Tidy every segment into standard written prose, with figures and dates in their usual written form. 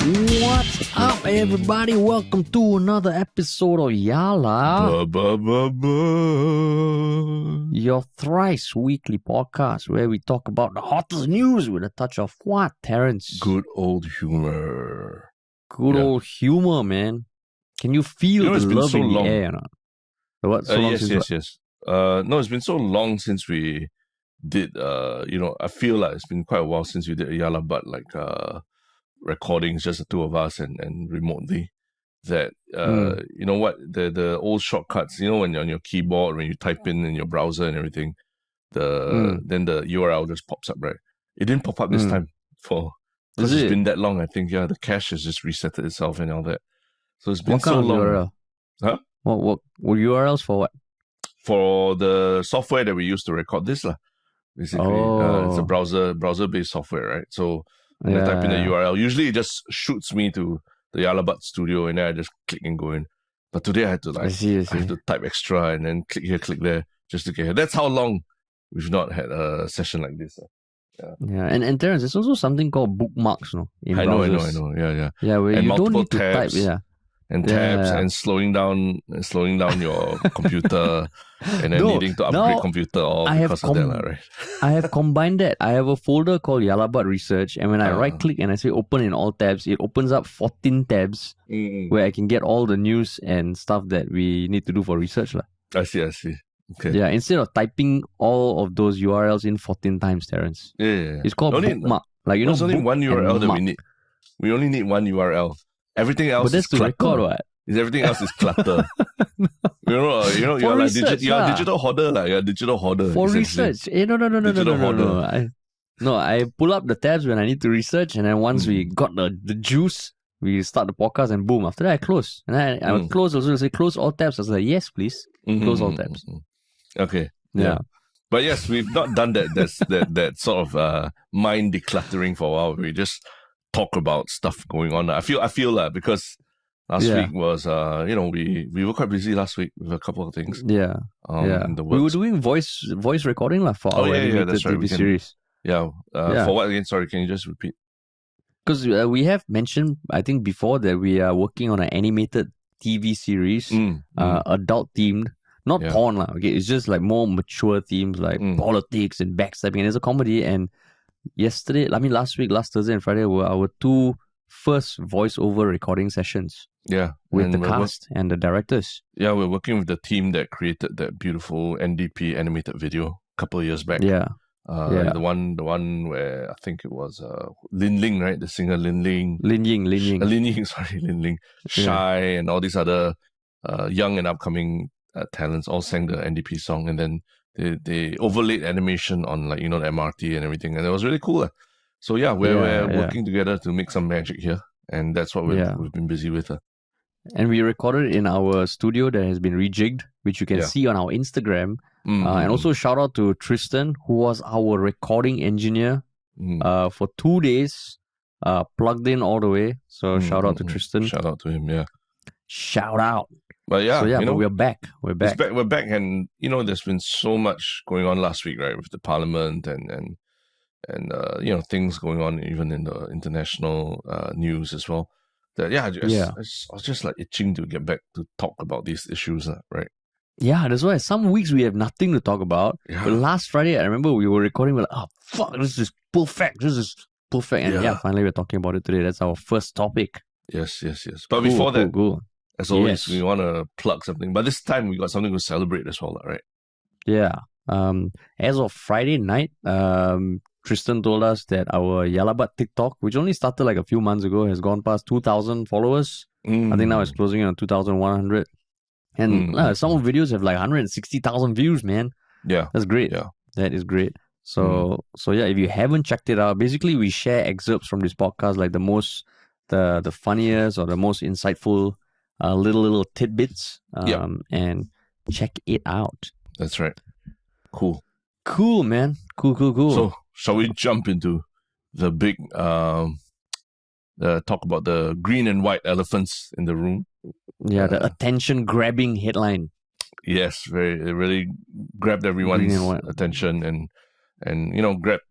What's up, everybody? Welcome to another episode of Yala, your thrice weekly podcast where we talk about the hottest news with a touch of what, Terrence? Good old humor. Old humor, man. Can you feel the love in the air or not? What? Yes. No, it's been so long since we did, I feel like it's been quite a while since we did a Yala, but recordings, just the two of us and remotely, that you know what, the old shortcuts, you know, when you're on your keyboard, when you type in your browser and everything, then the URL just pops up, right? It didn't pop up this time because it's been that long. I think the cache has just reset itself and all that, so it's been what kind so of long. URL? Huh? What URLs for what? For the software that we use to record this basically. It's a browser based software, right? So when I type in the URL, usually it just shoots me to the Yalabat studio, and then I just click and go in. But today I had to I have to type extra and then click here, click there, just to get here. That's how long we've not had a session like this. And Terrence, there's also something called bookmarks, no? I know. Yeah, where and you don't need to tabs, type, tabs and slowing down your computer and then needing to upgrade computer because of that, right? I have combined that. I have a folder called Yalabat Research, and when I right click and I say open in all tabs, it opens up 14 tabs where I can get all the news and stuff that we need to do for research. I see. Okay. Yeah, instead of typing all of those URLs in 14 times, Terrence. Yeah. It's called bookmark. There's only one URL that we need. We only need one URL. Everything else is clutter. Record, what? Everything else is clutter. You're like you're a digital hoarder, You're a digital hoarder. For research. No. I pull up the tabs when I need to research, and then once we got the juice, we start the podcast, and boom. After that, I close. And I would close also. Say close all tabs. I was like, yes, please. Close all tabs. Okay. Yeah. But yes, we've not done that. that sort of mind decluttering for a while. We just talk about stuff going on. I feel because last week was we were quite busy last week with a couple of things. In the works. We were doing voice recording for our animated that's right. TV series. For what again? Sorry, can you just repeat? Because we have mentioned, I think before, that we are working on an animated TV series, adult themed. Not porn, okay? It's just like more mature themes like politics and backstabbing. And there's a comedy. And last week, last Thursday and Friday were our two first voiceover recording sessions. Yeah. With the cast and the directors. Yeah, we're working with the team that created that beautiful NDP animated video a couple of years back. The one where I think it was Lin Ling, right? The singer Lin Ling. Lin Ying. Shy and all these other young and upcoming talents all sang the NDP song, and then they overlaid animation on the MRT and everything, and it was really cool. So we're working together to make some magic here, and that's what we've been busy with. And we recorded in our studio that has been rejigged, which you can see on our Instagram. And also shout out to Tristen, who was our recording engineer for 2 days, plugged in all the way. So shout out to Tristen. Shout out to him, Shout out. But but we're back. We're back, and there's been so much going on last week, right, with the parliament and things going on even in the international news as well. That I was just like itching to get back to talk about these issues, right? Yeah, that's why some weeks we have nothing to talk about. Yeah. But last Friday, I remember we were recording. We're like, oh fuck, this is perfect. And finally we're talking about it today. That's our first topic. Yes. But before that. As always, we want to plug something. But this time, we got something to celebrate as well, right? Yeah. As of Friday night, Tristen told us that our Yalabat TikTok, which only started like a few months ago, has gone past 2,000 followers. I think now it's closing in on 2,100. And some of the videos have like 160,000 views, man. Yeah. That's great. Yeah. That is great. So if you haven't checked it out, basically we share excerpts from this podcast, like the funniest or the most insightful little tidbits, and check it out. That's right. Cool, man. Cool. So, shall we jump into the big talk about the green and white elephants in the room? Yeah, the attention-grabbing headline. Yes, it really grabbed everyone's attention and grabbed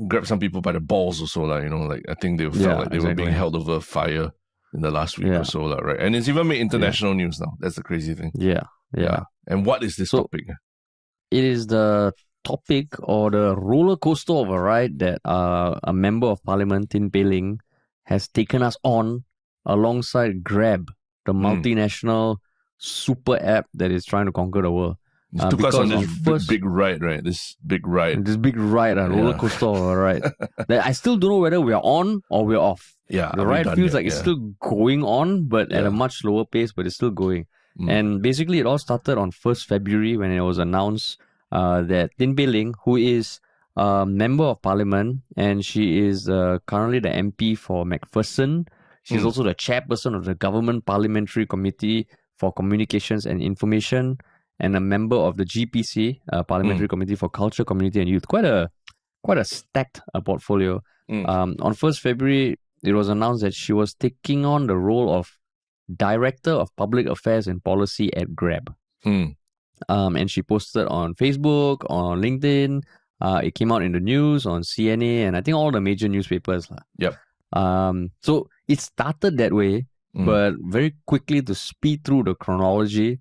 grabbed some people by the balls also, like, you know, like I think they felt like they were being held over fire in the last week or so, like, right? And it's even made international news now. That's the crazy thing. Yeah. And what is this topic? It is the topic or the roller coaster of a ride that a member of parliament, Pei Ling, has taken us on alongside Grab, the multinational super app that is trying to conquer the world. It took us on this big ride, right? This big ride, roller coaster of a ride. That I still don't know whether we are on or we're off. Yeah, the ride feels like it's still going on, but at a much slower pace, but it's still going. And basically, it all started on 1st February when it was announced that Pei Ling, who is a member of parliament, and she is currently the MP for McPherson. She's also the chairperson of the Government Parliamentary Committee for Communications and Information, and a member of the GPC, Parliamentary Committee for Culture, Community and Youth. Quite a stacked portfolio. On 1st February, it was announced that she was taking on the role of Director of Public Affairs and Policy at Grab. And she posted on Facebook, on LinkedIn. It came out in the news, on CNA, and I think all the major newspapers. Yep. So it started that way, but very quickly, to speed through the chronology,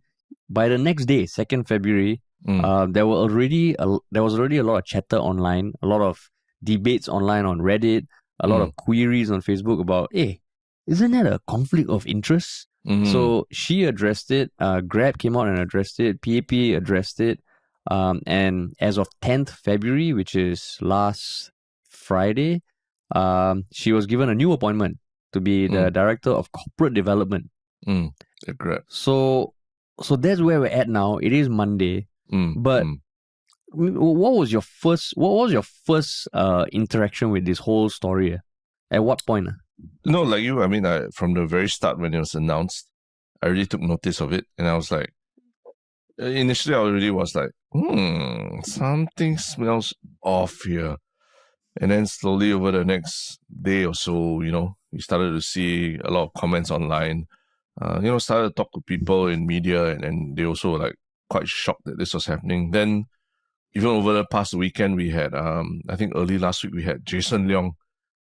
by the next day, 2nd February, there was already a lot of chatter online, a lot of debates online on Reddit, a lot of queries on Facebook about, hey, isn't that a conflict of interest? So she addressed it. Grab came out and addressed it. PAP addressed it. And as of 10th February, which is last Friday, she was given a new appointment to be the Director of Corporate Development. Grab. So that's where we're at now. It is Monday. But what was your first interaction with this whole story? At what point? No, like you, I mean, from the very start when it was announced, I really took notice of it. And I was like, initially I already was like, something smells off here. And then slowly over the next day or so, you know, we started to see a lot of comments online. Started to talk to people in media, and they also were like quite shocked that this was happening. Then even over the past weekend, we had, I think early last week, we had Jason Leong,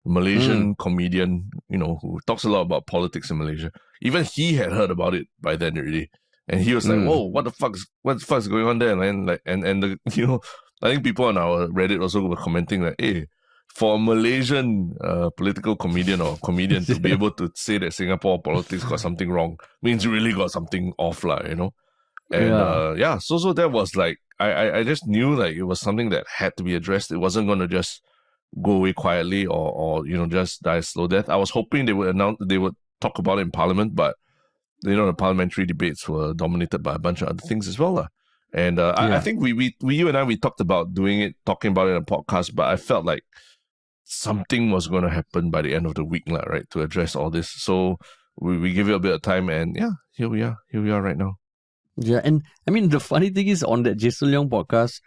Malaysian comedian, you know, who talks a lot about politics in Malaysia. Even he had heard about it by then already. And he was like, whoa, what the fuck's going on there, man? Like, and the, you know, I think people on our Reddit also were commenting like, hey, for a Malaysian political comedian or comedian to be able to say that Singapore politics got something wrong means you really got something off, you know? And so that was like, I just knew like it was something that had to be addressed. It wasn't going to just go away quietly or you know, just die a slow death. I was hoping they would talk about it in Parliament, but you know, the parliamentary debates were dominated by a bunch of other things as well. And I think you and I talked about talking about it in a podcast, but I felt like something was going to happen by the end of the week, right, to address all this. So we give it a bit of time, and here we are right now. Yeah, and I mean, the funny thing is, on that Jason Leong podcast,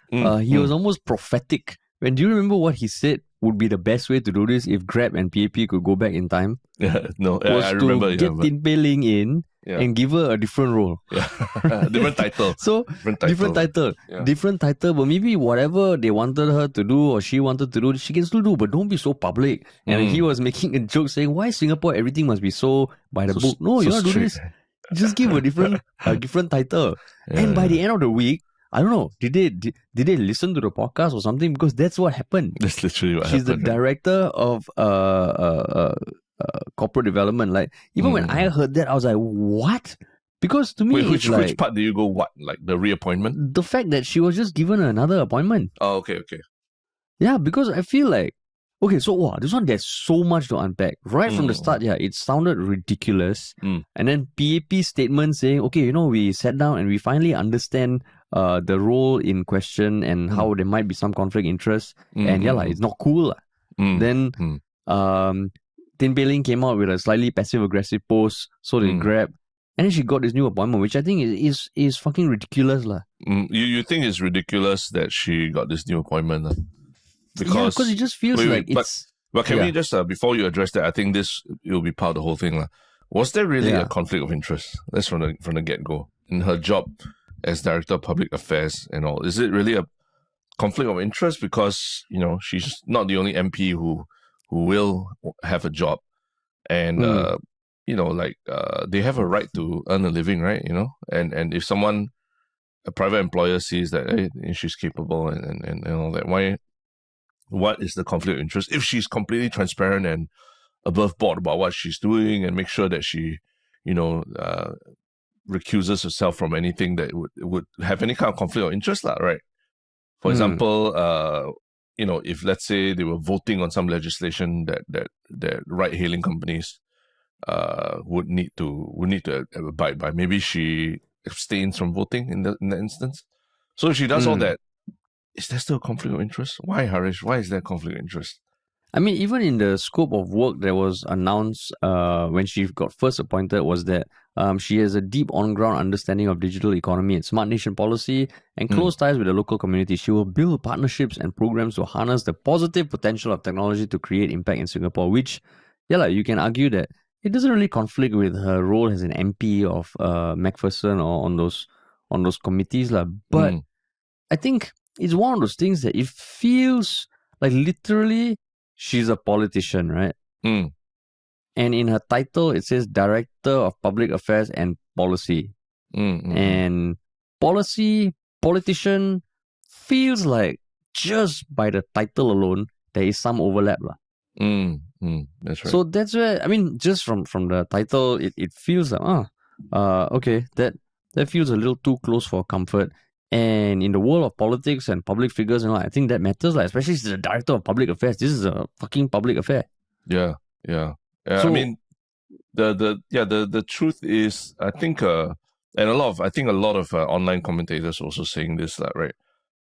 he was almost prophetic. Do you remember what he said would be the best way to do this if Grab and PAP could go back in time? Yeah, no, I remember. Get Pei Ling in and give her a different role. Yeah. Different title. So, different title. Yeah. Different title, but maybe whatever they wanted her to do or she wanted to do, she can still do, but don't be so public. And he was making a joke saying, why Singapore, everything must be so by the book? No, you're not doing this. Just give a different title. Yeah. And by the end of the week, I don't know, did they listen to the podcast or something? Because that's what happened. That's literally what happened. She's the director of corporate development. Like, even when I heard that, I was like, what? Because to me, which part do you go what? Like the reappointment? The fact that she was just given another appointment. Oh, okay. Yeah, because I feel like, okay, so this one, there's so much to unpack. Right from the start, it sounded ridiculous. And then PAP statement saying, okay, you know, we sat down and we finally understand the role in question and how there might be some conflict interest. And it's not cool. Then Pei Ling came out with a slightly passive-aggressive post, so they Grab. And then she got this new appointment, which I think is fucking ridiculous. You think it's ridiculous that she got this new appointment? Because it just feels it's... But can we just, before you address that, I think it will be part of the whole thing. Was there really a conflict of interest? That's from the get-go. In her job as Director of Public Affairs and all. Is it really conflict of interest because, she's not the only MP who will have a job. And, they have a right to earn a living, right? And if a private employer sees that, hey, she's capable and all that, what is the conflict of interest? If she's completely transparent and above board about what she's doing and make sure that she, recuses herself from anything that would have any kind of conflict of interest, right? For example, if let's say they were voting on some legislation that ride-hailing companies would need to abide by, maybe she abstains from voting in that instance. So if she does all that, is there still a conflict of interest? Why, Harish? Why is there a conflict of interest? I mean, even in the scope of work that was announced when she got first appointed was that she has a deep on-ground understanding of digital economy and smart nation policy and close ties with the local community. She will build partnerships and programs to harness the positive potential of technology to create impact in Singapore, which, you can argue that it doesn't really conflict with her role as an MP of Macpherson or on those committees. But I think it's one of those things that it feels like literally she's a politician, right? And in her title, it says Director of Public Affairs and Policy. And politician feels like just by the title alone, there is some overlap. That's right. So that's where, I mean, just from the title, it feels like, okay, that feels a little too close for comfort. And in the world of politics and public figures, I think that matters, especially as the Director of Public Affairs. This is a fucking public affair. Yeah. So, I mean, the truth is, I think, and a lot of online commentators also saying this, right?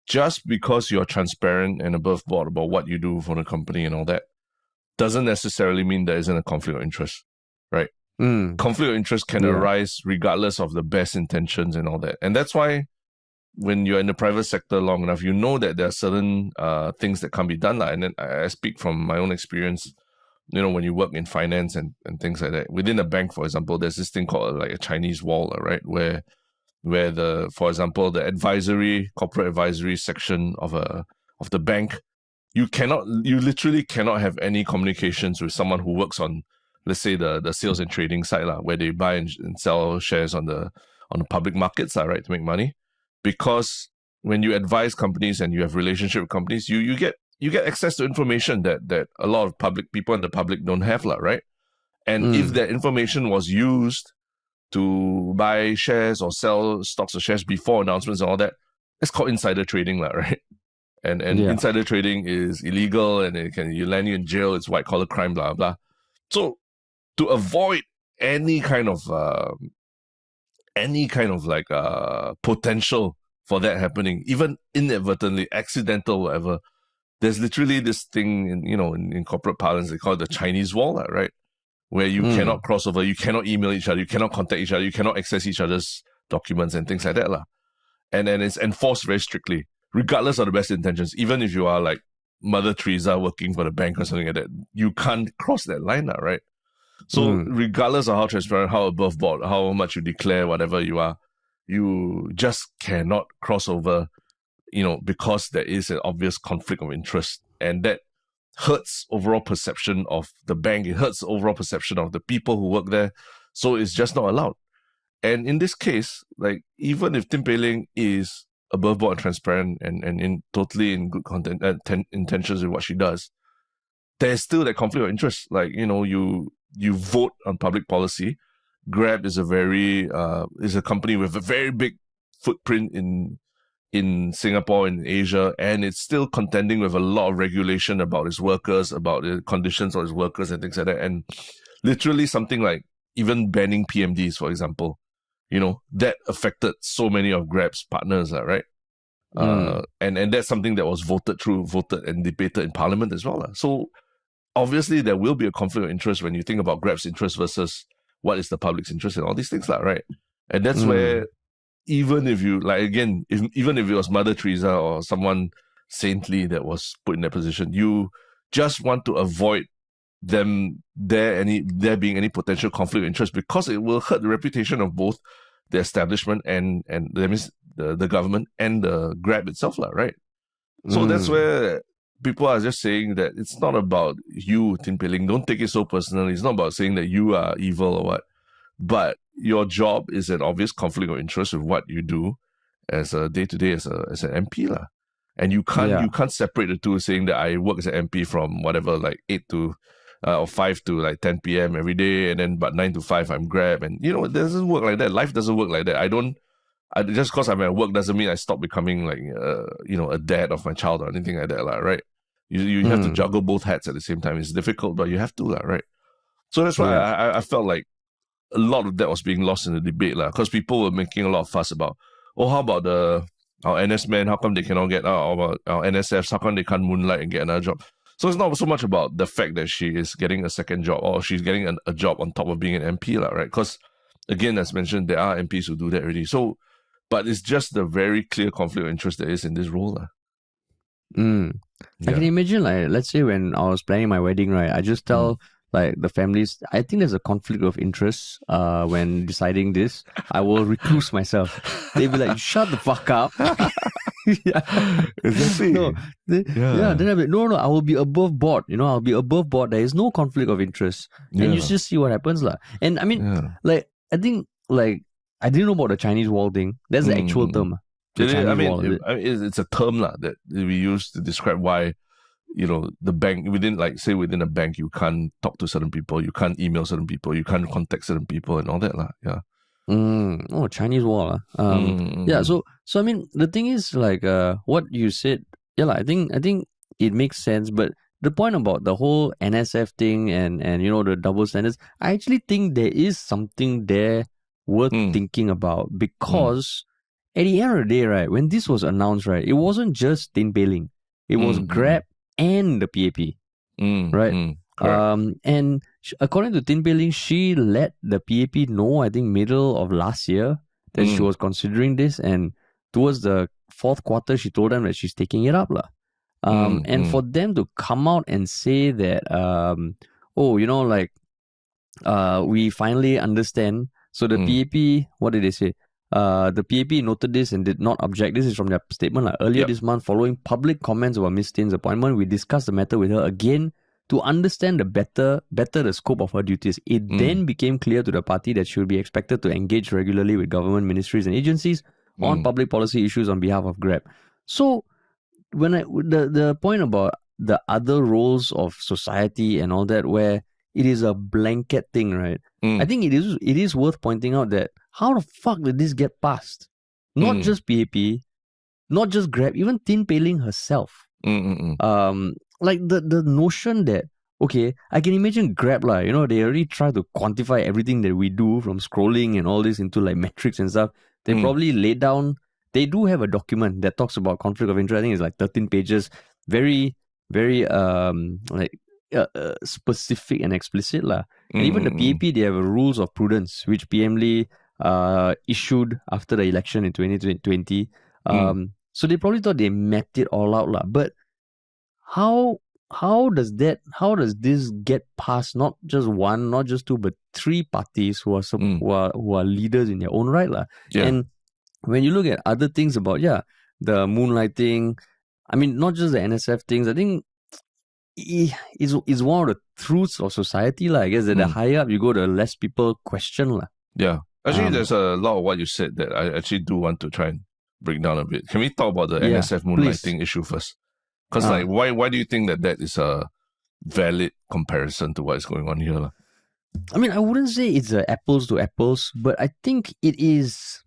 Just because you're transparent and above board about what you do for the company and all that, doesn't necessarily mean there isn't a conflict of interest, right? Conflict of interest can arise regardless of the best intentions and all that. And that's why when you're in the private sector long enough, you know that there are certain things that can't be done. And then I speak from my own experience, when you work in finance and things like that. Within a bank, for example, there's this thing called like a Chinese wall, right? Where for example, the corporate advisory section of the bank, you literally cannot have any communications with someone who works on, let's say, the sales and trading side, where they buy and sell shares on the public markets, right, to make money. Because when you advise companies and you have relationship with companies, you get access to information that a lot of public people and the public don't have, right? And if that information was used to buy shares or sell stocks or shares before announcements and all that, it's called insider trading, right? And insider trading is illegal and it can land you in jail. It's white collar crime, blah blah. So to avoid any kind of potential for that happening, even inadvertently, accidental, whatever, there's literally this thing in corporate parlance, they call it the Chinese wall, right? Where you cannot cross over, you cannot email each other, you cannot contact each other, you cannot access each other's documents and things like that. And then it's enforced very strictly, regardless of the best intentions. Even if you are like Mother Teresa working for the bank or something like that, you can't cross that line, right? So regardless of how transparent, how above board, how much you declare, whatever you are, you just cannot cross over, because there is an obvious conflict of interest. And that hurts overall perception of the bank. It hurts overall perception of the people who work there. So it's just not allowed. And in this case, like, even if Pei Ling is above board and transparent and totally in good intentions with what she does, there's still that conflict of interest. Like, you vote on public policy. Grab is is a company with a very big footprint in Singapore and Asia, and it's still contending with a lot of regulation about its workers, about the conditions of its workers and things like that. And literally something like even banning PMDs, for example, that affected so many of Grab's partners, right? And that's something that was voted and debated in Parliament as well. So obviously there will be a conflict of interest when you think about Grab's interest versus what is the public's interest in all these things, right? And that's where, even if you, even if it was Mother Teresa or someone saintly that was put in that position, you just want to avoid there being any potential conflict of interest, because it will hurt the reputation of both the establishment and that means the government and the Grab itself, right? So that's where people are just saying that it's not about you, Tin Pei Ling. Don't take it so personally. It's not about saying that you are evil or what. But your job is an obvious conflict of interest with what you do as a day-to-day as an MP. lah. And you can't separate the two, saying that I work as an MP from whatever, like 8 to or 5 to like 10 p.m. every day, and then but 9 to 5 I'm Grab. And it doesn't work like that. Life doesn't work like that. Just because I'm at work doesn't mean I stop becoming like a dad of my child or anything like that, right? You have to juggle both hats at the same time. It's difficult, but you have to, right? So that's why I felt like a lot of that was being lost in the debate, because people were making a lot of fuss about, how about our NS men, how come they cannot get out, about our NSFs, how come they can't moonlight and get another job? So it's not so much about the fact that she is getting a second job or she's getting a job on top of being an MP, right? Because again, as mentioned, there are MPs who do that already. So, but it's just the very clear conflict of interest there is in this role. I can imagine, like, let's say when I was planning my wedding, right, I just tell like the families, I think there's a conflict of interest when deciding this. I will recluse myself. They'll be like, shut the fuck up. Exactly. Then I'll be like, no, I will be above board. I'll be above board. There is no conflict of interest. And you just see what happens. And I mean, like, I think, like, I didn't know about the Chinese wall thing. That's the actual term. It's a term that we use to describe why, the bank, within a bank, you can't talk to certain people, you can't email certain people, you can't contact certain people and all that. Chinese wall. So I mean, the thing is, like, what you said, I think it makes sense, but the point about the whole NSF thing and the double standards, I actually think there is something there worth thinking about, because at the end of the day, right, when this was announced, right, it wasn't just Tin Pei Ling. It was Grab and the PAP, right? And according to Tin Pei Ling, she let the PAP know, I think, middle of last year that she was considering this, and towards the fourth quarter, she told them that she's taking it up. And for them to come out and say that, we finally understand. So the PAP, what did they say? The PAP noted this and did not object. This is from their statement. Earlier this month, following public comments about Ms. Tin's appointment, we discussed the matter with her again to understand better the scope of her duties. It then became clear to the party that she would be expected to engage regularly with government ministries and agencies on public policy issues on behalf of Grab. So when the point about the other roles of society and all that, where it is a blanket thing, right? I think it is worth pointing out that how the fuck did this get passed? Not just PAP, not just Grab, even Tin Pei Ling herself. Like the notion that, okay, I can imagine Grab, they already try to quantify everything that we do, from scrolling and all this, into like metrics and stuff. They probably laid down, they do have a document that talks about conflict of interest. I think it's like 13 pages, very, very specific and explicit. And even the PAP, they have a rules of prudence, which PM Lee issued after the election in 2020. So they probably thought they mapped it all out. But how does this get past not just one, not just two, but three parties who are leaders in their own right? And when you look at other things about the moonlighting, I mean, not just the NSF things, I think it's one of the truths of society, I guess, that the higher up you go, the less people question. Yeah. Actually, there's a lot of what you said that I actually do want to try and break down a bit. Can we talk about the NSF moonlighting issue first? Because why do you think that is a valid comparison to what is going on here? I mean, I wouldn't say it's apples to apples, but I think it is.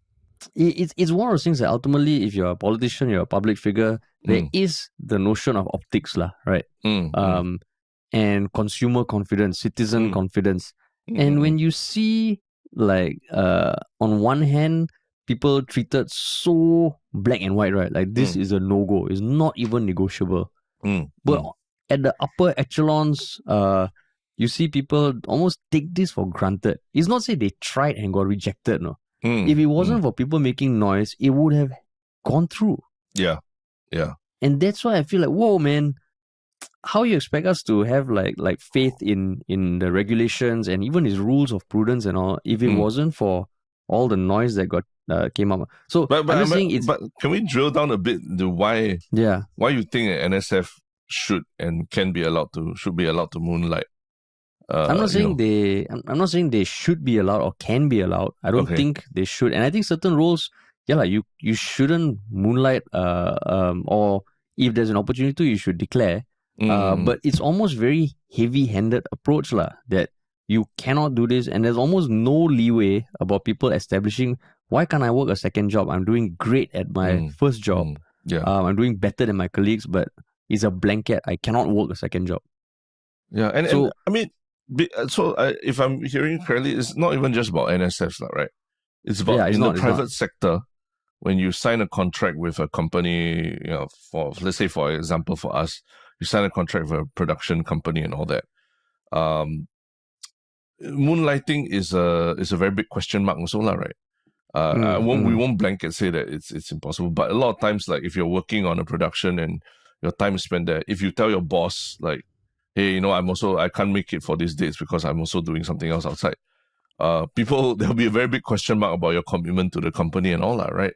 It's one of those things that ultimately, if you're a politician, you're a public figure, there is the notion of optics, right? And consumer confidence, citizen confidence. And when you see, like, on one hand, people treated so black and white, right? Like, this is a no-go. It's not even negotiable. But at the upper echelons, you see people almost take this for granted. It's not say they tried and got rejected, no. If it wasn't for people making noise, it would have gone through. Yeah. And that's why I feel like, whoa, man, how you expect us to have like faith in the regulations and even his rules of prudence and all, if it wasn't for all the noise that got came up. So But I'm just saying it's. but can we drill down a bit to why you think an NSF should be allowed to moonlight? I'm not saying I'm not saying they should be allowed or can be allowed. I don't think they should, and I think certain roles, you shouldn't moonlight. Or if there's an opportunity, you should declare. But it's almost very heavy-handed approach lah, that you cannot do this, and there's almost no leeway about people establishing, why can't I work a second job? I'm doing great at my first job. I'm doing better than my colleagues, but it's a blanket. I cannot work a second job. Yeah, and I mean, so if I'm hearing correctly, it's not even just about NSFs, right? It's about in the private sector. When you sign a contract with a company, for let's say, for example, for us, you sign a contract with a production company and all that. Moonlighting is a very big question mark also, right? We won't blanket say that it's impossible, but a lot of times, like if you're working on a production and your time is spent there, if you tell your boss like, hey, I can't make it for these dates because I'm also doing something else outside. There'll be a very big question mark about your commitment to the company and all that, right?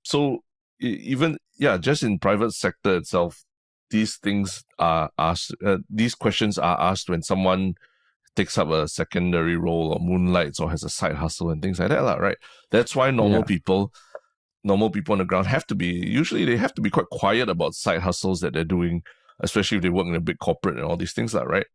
So even just in private sector itself, these things are asked. These questions are asked when someone takes up a secondary role or moonlights or has a side hustle and things like that, right? That's why normal people on the ground have to be quite quiet about side hustles that they're doing, especially if they work in a big corporate and all these things, right?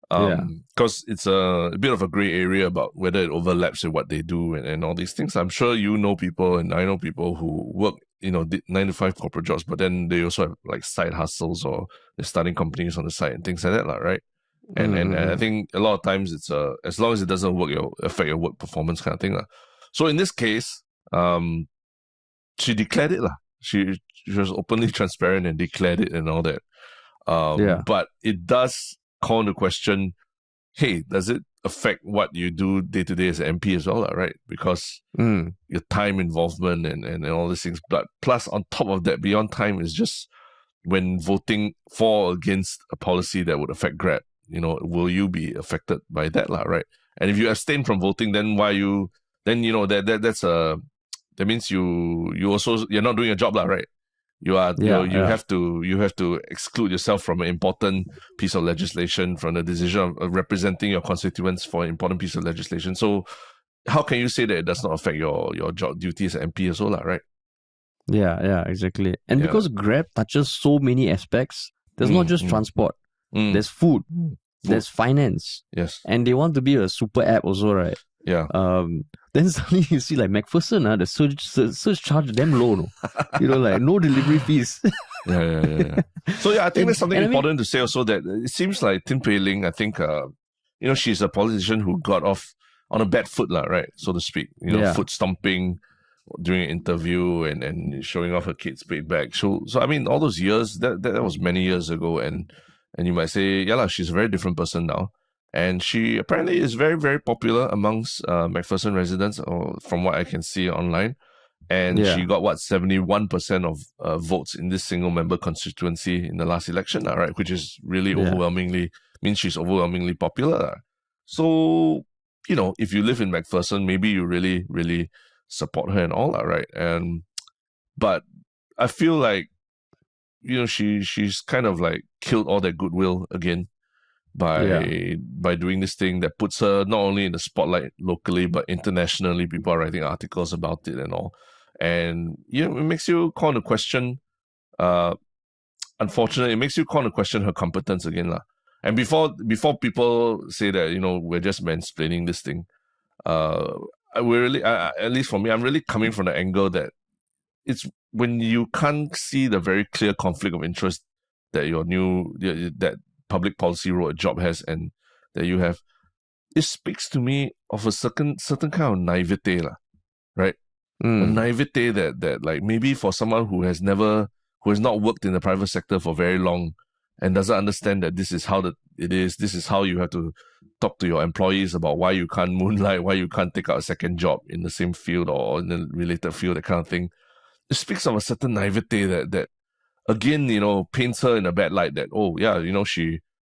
Because it's a bit of a gray area about whether it overlaps with what they do and all these things. I'm sure you know people, and I know people who work, 9-to-5 corporate jobs, but then they also have like side hustles or they're starting companies on the side and things like that, right? And I think a lot of times it's as long as it doesn't affect your work performance kind of thing. So in this case, she declared it. She was openly transparent and declared it and all that. But it does call into question, hey, does it affect what you do day to day as an MP as well, right? Because your time involvement and all these things. But plus, on top of that, beyond time, is just when voting for or against a policy that would affect Grab, will you be affected by that, right? And if you abstain from voting, then that means you're not doing your job, right? You have to exclude yourself from an important piece of legislation, from the decision of representing your constituents for an important piece of legislation. So how can you say that it does not affect your job duties as MP as well, right? Yeah, exactly. And because Grab touches so many aspects, there's not just transport. There's food, there's finance. Yes. And they want to be a super app also, right? Yeah. Then suddenly you see like McPherson, the surge charge damn low, no? Like no delivery fees. Yeah. So I think there's something important to say also, that it seems like Pei Ling, I think, she's a politician who got off on a bad foot, right, so to speak. Foot stomping during an interview and showing off her Kate Spade bag. So I mean, all those years, that was many years ago, and you might say, she's a very different person now. And she apparently is very, very popular amongst McPherson residents, or from what I can see online. And she got 71% of votes in this single member constituency in the last election, right? Which is really overwhelmingly, means she's overwhelmingly popular. So, if you live in McPherson, maybe you really, really support her and all that, right? But I feel like, she's kind of like killed all that goodwill again by doing this thing that puts her not only in the spotlight locally, but internationally. People are writing articles about it and all. And, it makes you call into question, unfortunately, it makes you call into question her competence again. And before people say that, we're just mansplaining this thing, we're really, at least for me, I'm really coming from the angle that it's when you can't see the very clear conflict of interest that that public policy role a job has and that you have, it speaks to me of a certain kind of naivete, right? A naivete that like maybe for someone who has not worked in the private sector for very long and doesn't understand that this is how it is, this is how you have to talk to your employees about why you can't moonlight, why you can't take out a second job in the same field or in a related field, that kind of thing. It speaks of a certain naivete that again, paints her in a bad light, that,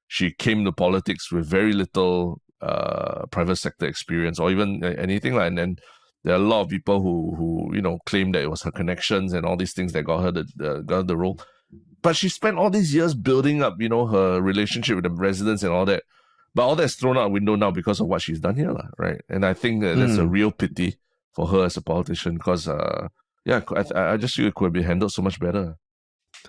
she came to politics with very little private sector experience or even anything like that. And There are a lot of people who claim that it was her connections and all these things that got her the role. But she spent all these years building up, her relationship with the residents and all that. But all that's thrown out the window now because of what she's done here, right? And I think that's a real pity for her as a politician because, I just feel it could have been handled so much better.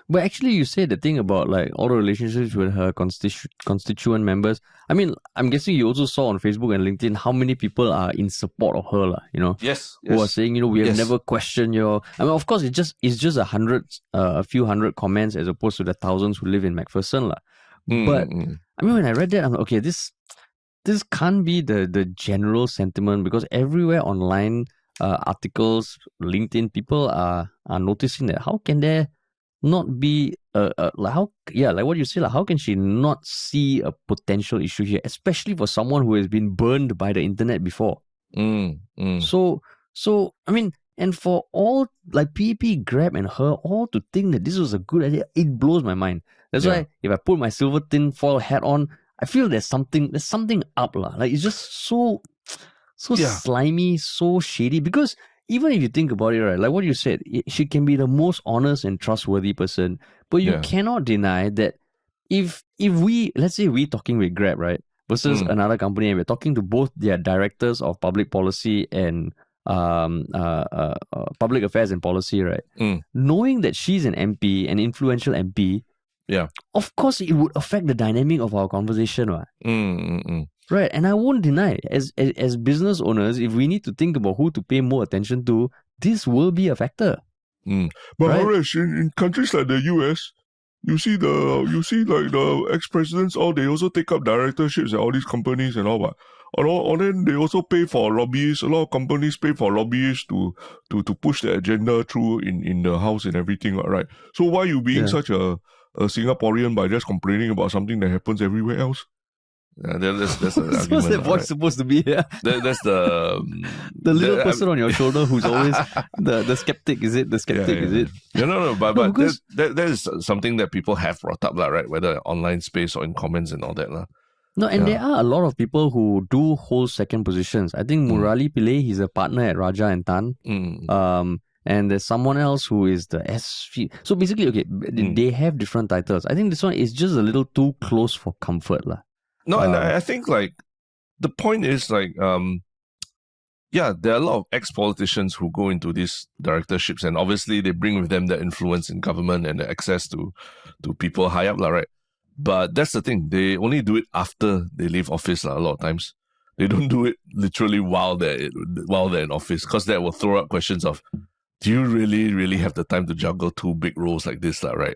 But actually, you said the thing about like all the relationships with her constituent members. I mean, I'm guessing you also saw on Facebook and LinkedIn how many people are in support of her, Yes. Who are saying, we have never questioned your. I mean, of course, it's just a few hundred comments as opposed to the thousands who live in McPherson, lah. But I mean, when I read that, I'm like, okay, this can't be the general sentiment because everywhere online, articles, LinkedIn, people are noticing that how can there not be like what you say, like how can she not see a potential issue here, especially for someone who has been burned by the internet before. So I mean, and for all like PP, Grab, and her all to think that this was a good idea, it blows my mind. That's why if I put my silver tin foil hat on, I feel there's something up lah. Like it's just so slimy, so shady. Because even if you think about it, right, like what you said, she can be the most honest and trustworthy person, but you cannot deny that if let's say we talking with Grab, right, versus another company, and we're talking to both their directors of public policy and public affairs and policy, right, knowing that she's an MP, an influential MP, of course it would affect the dynamic of our conversation, right? Right, and I won't deny, as business owners, if we need to think about who to pay more attention to, this will be a factor. But Harish, in countries like the US, you see like the ex-presidents, they also take up directorships at all these companies and all, but then they also pay for lobbyists. A lot of companies pay for lobbyists to push the agenda through in the house and everything, right? So why you being such a Singaporean by just complaining about something that happens everywhere else? That's an argument. What's that voice supposed to be? That's the little person on your shoulder who's always the skeptic. Is it the skeptic? Is it? No. But that is something that people have brought up, right? Whether online space or in comments and all that, No, and there are a lot of people who do hold second positions. I think Murali Pillai, he's a partner at Raja and Tan. And there's someone else who is the SV. So basically, okay, they have different titles. I think this one is just a little too close for comfort, lah. No, and I think like the point is like there are a lot of ex-politicians who go into these directorships, and obviously they bring with them the influence in government and the access to people high up, right? But that's the thing, they only do it after they leave office, a lot of times. They don't do it literally while they're in office, because that will throw up questions of, do you really have the time to juggle two big roles like this, right?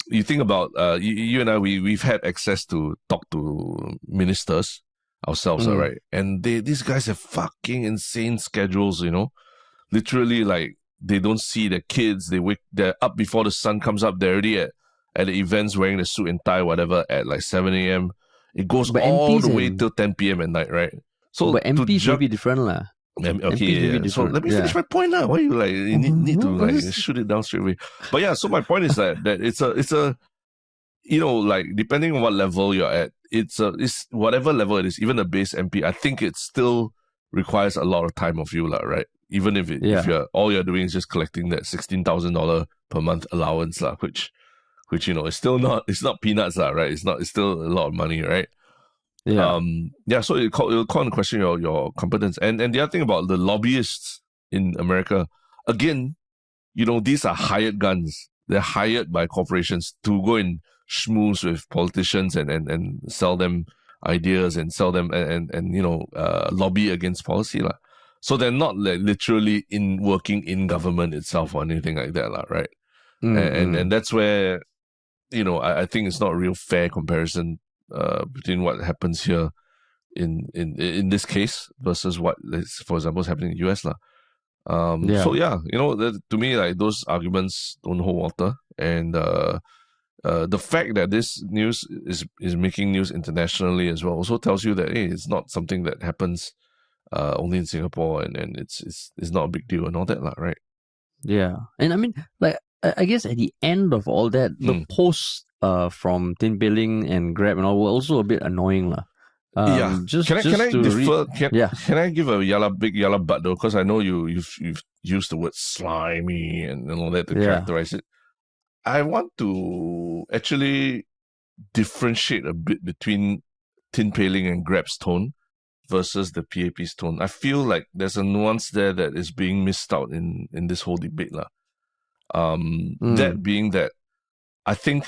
You think about you and I, we've had access to talk to ministers ourselves, right? And these guys have fucking insane schedules, literally, like they don't see their kids. They're up before the sun comes up. They're already at the events wearing the suit and tie, whatever, at like 7 a.m. It goes all the way till 10 p.m. at night, right? So but MPs should be different, lah. Okay, so let me finish my point now. Why you like you need to like shoot it down straight away? But so my point is that it's a like depending on what level you're at, it's whatever level it is, even a base MP, I think it still requires a lot of time of you, right? Even if you're all you're doing is just collecting that $16,000 per month allowance, which is still it's not peanuts, right? It's still a lot of money, right? So it'll call into question your competence. And the other thing about the lobbyists in America, again, these are hired guns. They're hired by corporations to go and schmooze with politicians and sell them ideas and sell them and lobby against policy, So they're not like literally working in government itself or anything like that, right? And that's where I think it's not a real fair comparison between what happens here in this case versus what, for example, is happening in the US. So to me, like, those arguments don't hold water. And the fact that this news is making news internationally as well also tells you that, hey, it's not something that happens only in Singapore, and it's not a big deal and all that, right? Yeah. And I mean, like, I guess at the end of all that, the posts from Pei Ling and Grab and all were also a bit annoying, Can I differ? Yeah. Can I give a big yalla butt though? Because I know you've used the word slimy and all that to characterize it. I want to actually differentiate a bit between Tin Pei Ling and Grab's tone versus the PAP's tone. I feel like there's a nuance there that is being missed out in this whole debate. That being that, I think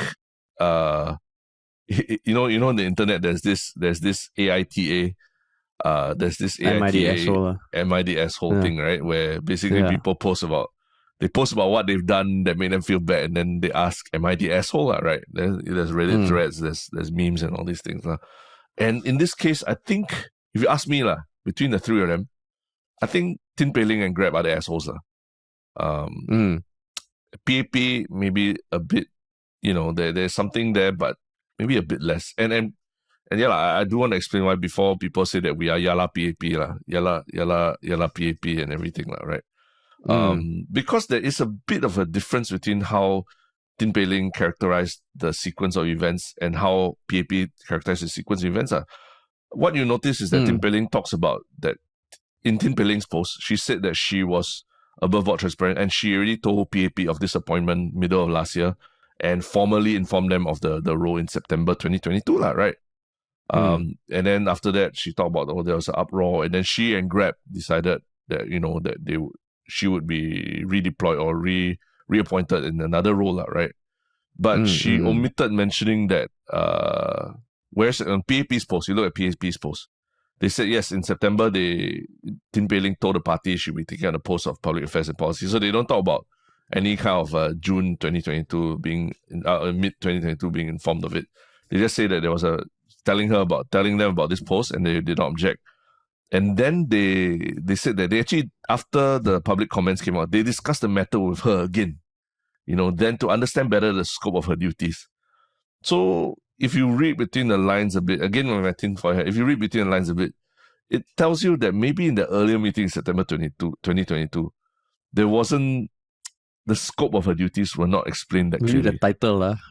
you know on the internet there's this AITA there's this AITA MID asshole thing, right? Where basically people post about what they've done that made them feel bad, and then they ask, am I the asshole? Right? There's Reddit threads, there's memes and all these things. And in this case, I think, if you ask me, between the three of them, I think Tin Pei Ling and Grab are the assholes. PAP, maybe a bit, there's something there, but maybe a bit less. And I do want to explain why before people say that we are Yala PAP, Yala PAP and everything, right? Because there is a bit of a difference between how Tin Pei Ling characterized the sequence of events and how PAP characterized the sequence of events. What you notice is that Tin Pei Ling talks about that in Tin Pei Ling's post, she said that she was above board transparent, and she already told PAP of this appointment middle of last year and formally informed them of the role in September 2022, right? And then after that, she talked about, there was an uproar, and then she and Grab decided that, she would be redeployed or reappointed in another role, right? But she omitted mentioning that, whereas on PAP's post, you look at PAP's post, they said, yes, in September, Tin Pei Ling told the party she'd be taking on the post of public affairs and policy. So they don't talk about any kind of June 2022 mid-2022 being informed of it. They just say that there was telling them about this post, and they did not object. And then they said that they actually, after the public comments came out, they discussed the matter with her again, then to understand better the scope of her duties. So if you read between the lines a bit, again with my tinfoil hat, if you read between the lines a bit, it tells you that maybe in the earlier meeting in September 2022, there wasn't, the scope of her duties were not explained that clearly. Maybe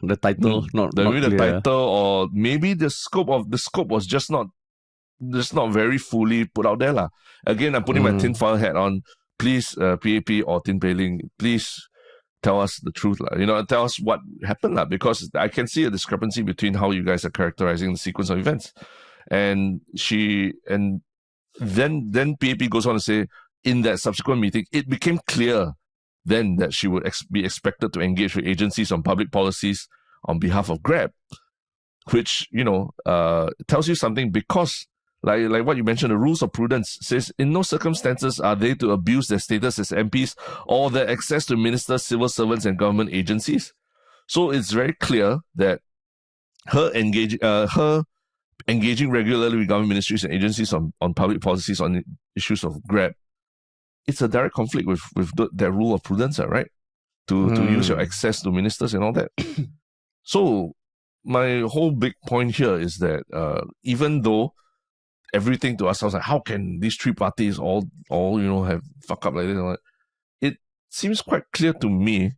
the title, not maybe clear. The title, or maybe the scope was just not very fully put out there. Again, I'm putting my tinfoil hat on. Please, PAP or Tin Pei Ling, please tell us the truth. Tell us what happened, because I can see a discrepancy between how you guys are characterizing the sequence of events. And then PAP goes on to say, in that subsequent meeting, it became clear then that she would be expected to engage with agencies on public policies on behalf of Grab, which, tells you something, because like what you mentioned, the rules of prudence says in no circumstances are they to abuse their status as MPs or their access to ministers, civil servants, and government agencies. So it's very clear that her engaging regularly with government ministries and agencies on public policies on issues of Grab, it's a direct conflict with that rule of prudence, right? To use your access to ministers and all that. So my whole big point here is that even though everything to us sounds like, how can these three parties all have fuck up like this? It seems quite clear to me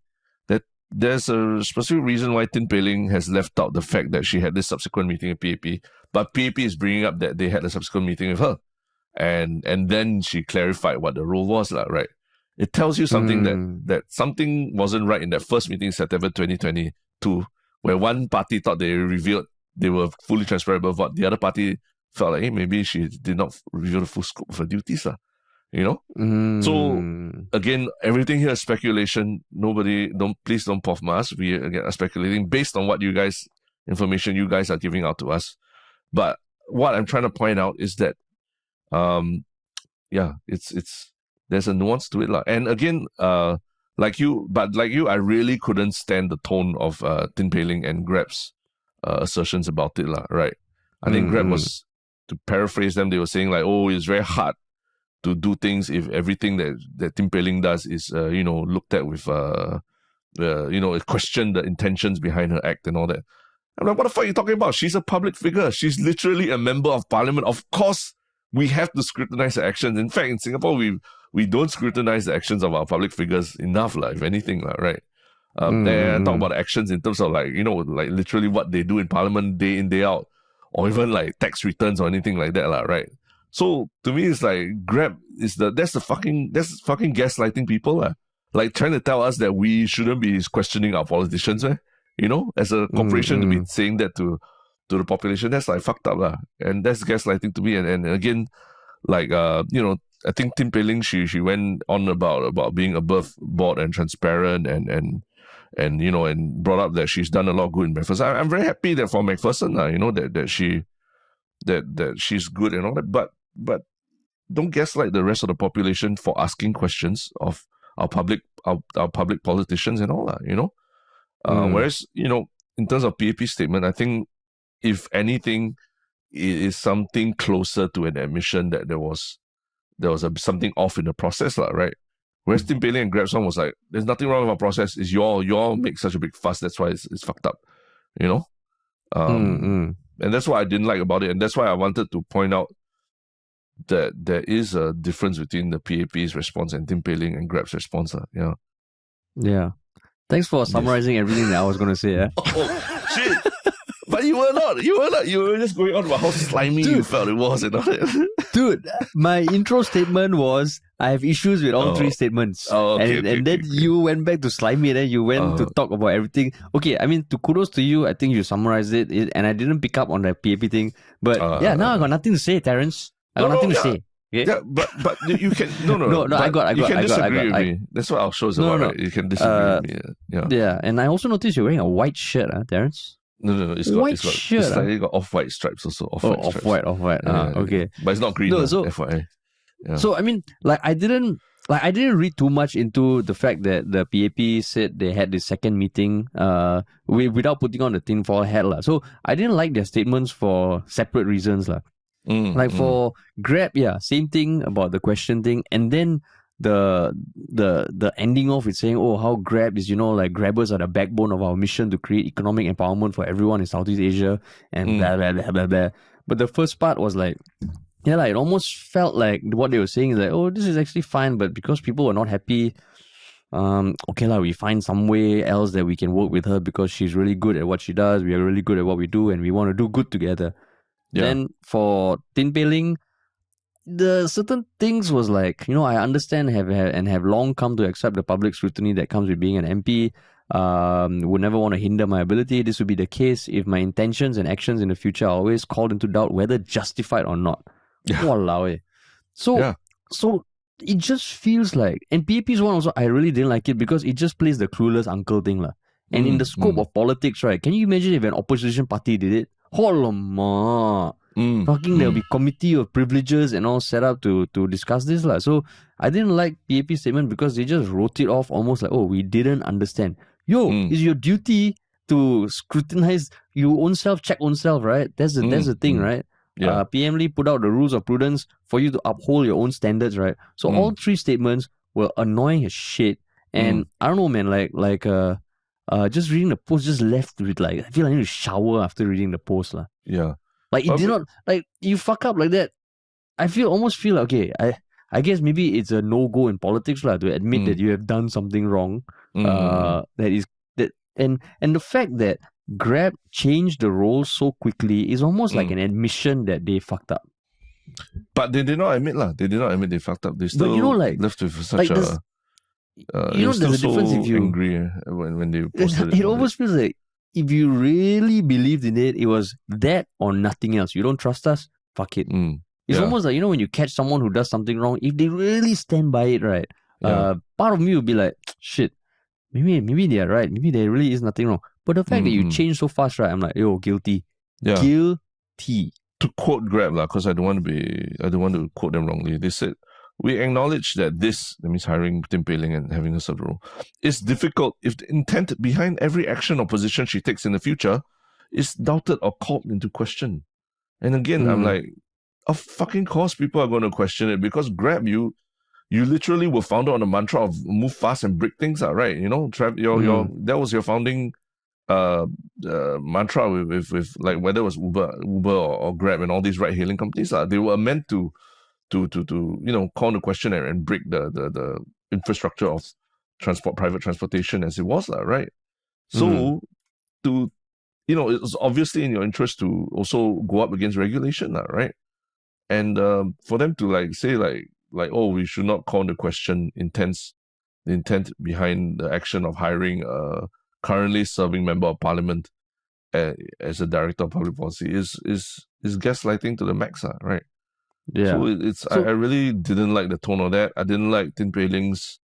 that there's a specific reason why Tin Pei Ling has left out the fact that she had this subsequent meeting with PAP, but PAP is bringing up that they had a subsequent meeting with her, and then she clarified what the role was, right? It tells you something that something wasn't right in that first meeting in September 2022, where one party thought they were fully transparent about what the other party felt like, hey, maybe she did not reveal the full scope of her duties. So again, everything here is speculation. Please don't puff us. We again are speculating based on what information you guys are giving out to us. But what I'm trying to point out is that it's there's a nuance to it. And again, like you, I really couldn't stand the tone of Tin Pei Ling and Grab's assertions about it, right? I think Grab was, to paraphrase them, they were saying like, oh, it's very hard to do things if everything that Tin Pei Ling does is, looked at with, question the intentions behind her act and all that. I'm like, what the fuck are you talking about? She's a public figure. She's literally a member of parliament. Of course, we have to scrutinize her actions. In fact, in Singapore, we don't scrutinize the actions of our public figures enough, if anything, right? And I talk about actions in terms of like literally what they do in parliament day in, day out, or even like tax returns or anything like that, right? So to me, it's like Grab that's fucking gaslighting people, like trying to tell us that we shouldn't be questioning our politicians, as a corporation to be saying that to the population. That's like fucked up, and that's gaslighting to me. And again, like I think Tim Pei Ling, she went on about being above board and transparent and brought up that she's done a lot of good in McPherson. I'm very happy that for McPherson, that she's good and all that. But don't gaslight the rest of the population for asking questions of our public politicians and all that. Whereas in terms of PAP statement, I think if anything, it is something closer to an admission that there was something off in the process, right? Whereas Tim Pei Ling and Grab's one was like, there's nothing wrong with our process. It's you all make such a big fuss. That's why it's fucked up, And that's what I didn't like about it. And that's why I wanted to point out that there is a difference between the PAP's response and Tim Pei Ling and Grab's response. Yeah. Yeah. Thanks for summarizing everything that I was going to say. Oh, shit. But you were not. You were just going on about how slimy you felt it was and all that. Dude, my intro statement was, I have issues with all three statements. Oh, okay, and then you went back to slimy, and then you went to talk about everything. Okay, I mean, kudos to you. I think you summarized it, and I didn't pick up on the PAP thing. But now I got nothing to say, Terence. I got nothing to say. Okay? Yeah, but you can no. I got. You can disagree with me. That's what our show is about, right? You can disagree with me. Yeah, and I also noticed you're wearing a white shirt, Terence. No. It's slightly got off-white stripes also. Off-white. Okay. But it's not green. No, so FYI. Yeah. So I mean, I didn't read too much into the fact that the PAP said they had this second meeting without putting on the tinfoil hat. So I didn't like their statements for separate reasons. For Grab, same thing about the question thing, and then the ending off with saying, how Grab is, grabbers are the backbone of our mission to create economic empowerment for everyone in Southeast Asia and blah, blah, blah, blah, blah. But the first part was like, it almost felt like what they were saying is like, this is actually fine, but because people were not happy, we find some way else that we can work with her because she's really good at what she does, we are really good at what we do, and we want to do good together. Yeah. Then for Tin Pei Ling, the certain things was like, I understand have long come to accept the public scrutiny that comes with being an MP. Would never want to hinder my ability. This would be the case if my intentions and actions in the future are always called into doubt, whether justified or not. Yeah. Walao. So it just feels like, and PAP's one also, I really didn't like it because it just plays the clueless uncle thing. And in the scope of politics, right, can you imagine if an opposition party did it? Hola there'll be committee of privileges and all set up to discuss this. So I didn't like PAP's statement because they just wrote it off almost like, we didn't understand. It's your duty to scrutinize your own self, check own self, right? That's the thing, right? Yeah. PM Lee put out the rules of prudence for you to uphold your own standards, right? So all three statements were annoying as shit. And I don't know, man, just reading the post just left with I feel I need to shower after reading the post. Yeah. It did not, you fuck up like that. I almost feel like, okay, I guess maybe it's a no-go in politics to admit that you have done something wrong. And the fact that Grab changed the role so quickly is almost like an admission that they fucked up. But they did not admit They did not admit they fucked up. They still left with such a... there's a difference if you... angry when they posted it. It almost feels like if you really believed in it, it was that or nothing else. You don't trust us? Fuck it. It's almost like, when you catch someone who does something wrong, if they really stand by it, right? Part of me would be like, shit, maybe they're right. Maybe there really is nothing wrong. But the fact that you change so fast, right? I'm like, guilty. Yeah. Guilty. To quote Grab, because I don't want to quote them wrongly. They said, we acknowledge that this, that means hiring Tim Pei Ling and having her serve the role, is difficult if the intent behind every action or position she takes in the future is doubted or called into question. And again, I'm like, of fucking course people are going to question it, because Grab, you literally were founded on the mantra of move fast and break things out, right? That was your founding mantra with whether it was Uber or Grab and all these ride-hailing companies. They were meant to call into question and break the infrastructure of private transportation as it was, right? So to it's obviously in your interest to also go up against regulation, right? And for them to like say oh, we should not call into question the intent behind the action of hiring a currently serving member of parliament as a director of public policy is gaslighting to the max, right? Yeah. So I really didn't like the tone of that. I didn't like Pei Ling's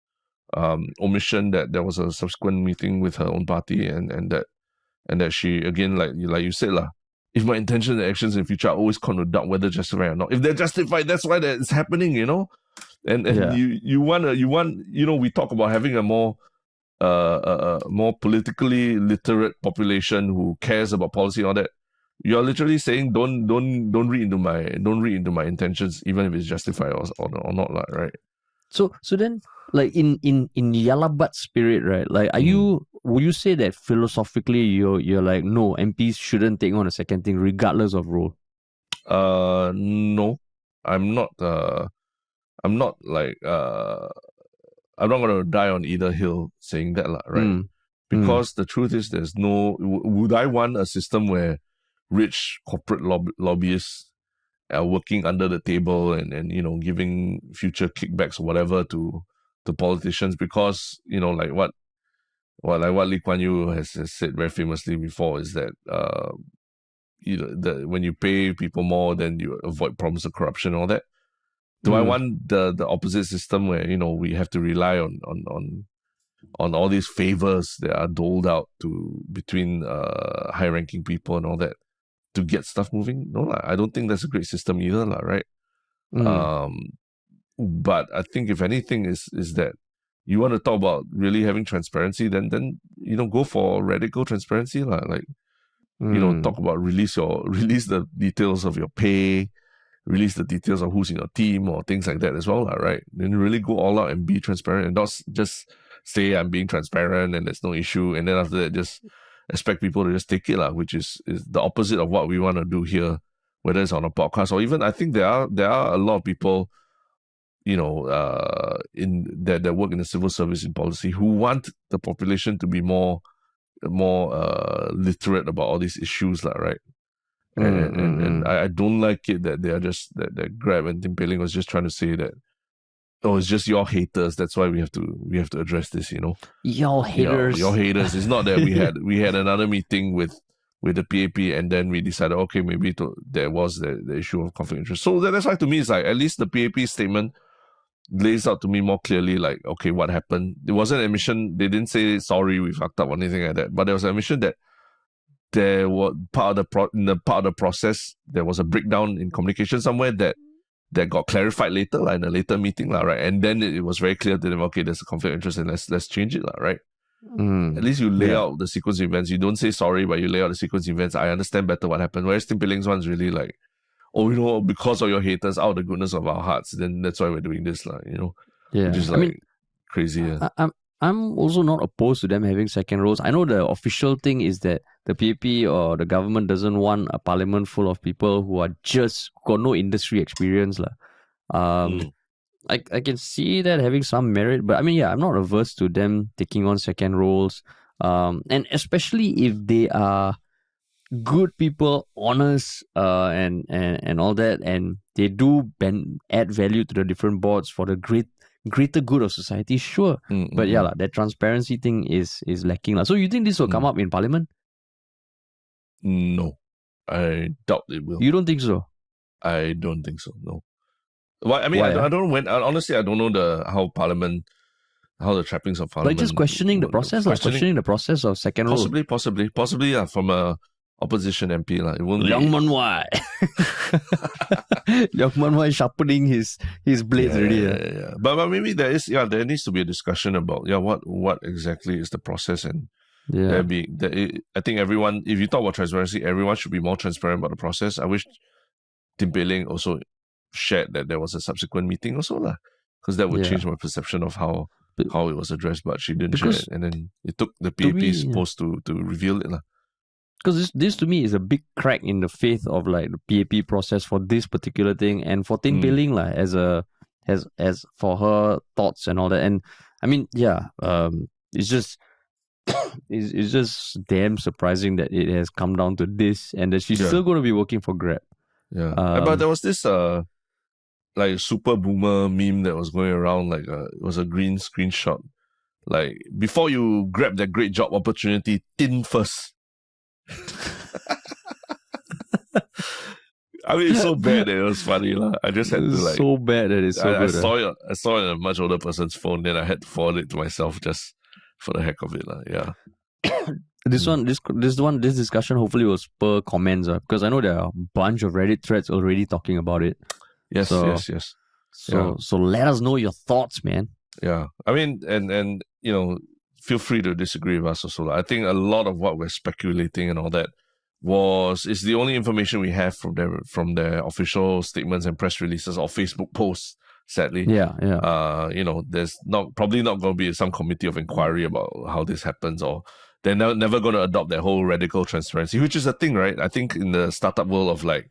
omission that there was a subsequent meeting with her own party and that she, again, like you said, if my intentions and actions in future are always called to doubt whether justified or not. If they're justified, that's why it's happening, And you want we talk about having a more politically literate population who cares about policy and all that. You're literally saying don't read into my intentions, even if it's justified or not, right? So then, like in Yalabat spirit, right? Like, would you say that philosophically you're like, no, MPs shouldn't take on a second thing regardless of role? No, I'm not. I'm not like I'm not gonna die on either hill saying that, right? Because the truth is, there's no. Would I want a system where rich corporate lobbyists are working under the table and giving future kickbacks or whatever to politicians? Because like what Lee Kuan Yew has said very famously before is that when you pay people more, then you avoid problems of corruption and all that. Do I want the opposite system where we have to rely on all these favors that are doled out between high ranking people and all that to get stuff moving? No, I don't think that's a great system either, right? But I think if anything is that you want to talk about really having transparency, then go for radical transparency, like talk about release the details of your pay, release the details of who's in your team or things like that as well, right? Then really go all out and be transparent and not just say I'm being transparent and there's no issue, and then after that just expect people to just take it, which is the opposite of what we want to do here, whether it's on a podcast or even I think there are a lot of people in that work in the civil service in policy who want the population to be more literate about all these issues, right? And I don't like it that they are just that Grab and Pei Ling was just trying to say that, oh, it's just your haters, that's why we have to address this, Your haters. Your haters. It's not that we had another meeting with the PAP and then we decided, okay, maybe there was the issue of conflict of interest. So that's why to me it's like at least the PAP statement lays out to me more clearly, like, okay, what happened. There wasn't an admission, they didn't say sorry we fucked up or anything like that, but there was an admission that there was part of the process there was a breakdown in communication somewhere that got clarified later, in a later meeting, right? And then it was very clear to them, okay, there's a conflict of interest and let's change it, right? At least you lay out the sequence of events. You don't say sorry, but you lay out the sequence of events. I understand better what happened. Whereas Pei Ling's one's really like, oh, because of your haters, out of the goodness of our hearts, then that's why we're doing this, Yeah, which is like crazy. Yeah. I'm also not opposed to them having second roles. I know the official thing is that the PAP or the government doesn't want a parliament full of people who are just got no industry experience. I can see that having some merit, but I mean, I'm not averse to them taking on second roles. And especially if they are good people, honest, and all that, and they do add value to the different boards for the greater good of society, sure. But that transparency thing is lacking. So you think this will come up in Parliament? No, I doubt it will. You don't think so? I don't think so, no. Well, I mean, I don't know when. Honestly, I don't know how the trappings of Parliament. Like just questioning the process, questioning the process of second role. Possibly, yeah, from a opposition MP, it won't be. Leong Man Wai. Leong Man Wai sharpening his blades already. Yeah. But maybe there needs to be a discussion about what exactly is the process, and I think everyone, if you talk about transparency, everyone should be more transparent about the process. I wish Pei Ling also shared that there was a subsequent meeting also, because that would change my perception of how it was addressed, but she didn't share it, and then it took the PAP's post to reveal it. Because this to me is a big crack in the faith of the PAP process for this particular thing, and for Pei Ling as for her thoughts and all that. And I mean, it's just it's just damn surprising that it has come down to this and that she's still going to be working for Grab. Yeah. But there was this like super boomer meme that was going around, like it was a green screenshot. Like, before you grab that great job opportunity, tin first. I mean, it's so bad that it was funny, lah. I just had to like. So bad that it's so good. I saw it on a much older person's phone, then I had to forward it to myself just for the heck of it, lah. Yeah. This discussion hopefully will spur comments, because I know there are a bunch of Reddit threads already talking about it. Yes. So let us know your thoughts, man. Yeah. I mean, and you know, feel free to disagree with us also. I think a lot of what we're speculating and all that is the only information we have from their official statements and press releases or Facebook posts, sadly. Yeah. You know, there's probably not going to be some committee of inquiry about how this happens, or they're never going to adopt that whole radical transparency, which is a thing, right? I think in the startup world of like,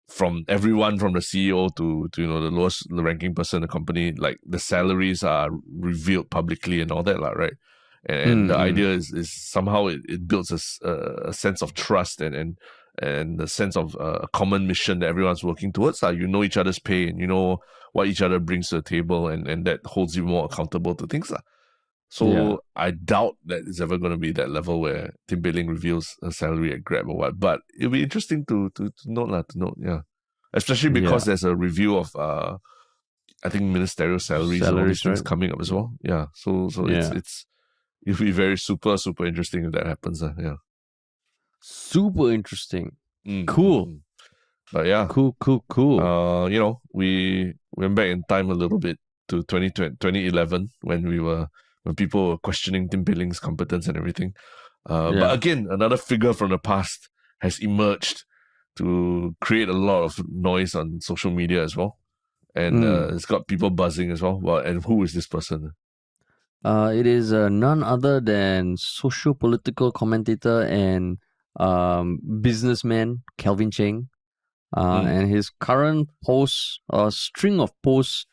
from everyone from the CEO to you know, the lowest ranking person in the company, like the salaries are revealed publicly and all that, right? And the idea is somehow it builds a sense of trust and the sense of a common mission that everyone's working towards. You know each other's pay and you know what each other brings to the table, and that holds you more accountable to things. So I doubt that it's ever going to be that level where Tim Pei Ling reveals a salary at Grab or what. But it'll be interesting to note, yeah. Especially because there's a review of I think ministerial salaries and all these things coming up as well. Yeah. So it'll be very super interesting if that happens. Yeah. Super interesting. Cool. But yeah. Cool. You know, we went back in time a little bit to 2011 when people were questioning Tim Pei Ling's competence and everything. But again, another figure from the past has emerged to create a lot of noise on social media as well. And it's got people buzzing as well. Well, and who is this person? It is none other than socio-political commentator and businessman Kelvin Cheng. And his current post, string of posts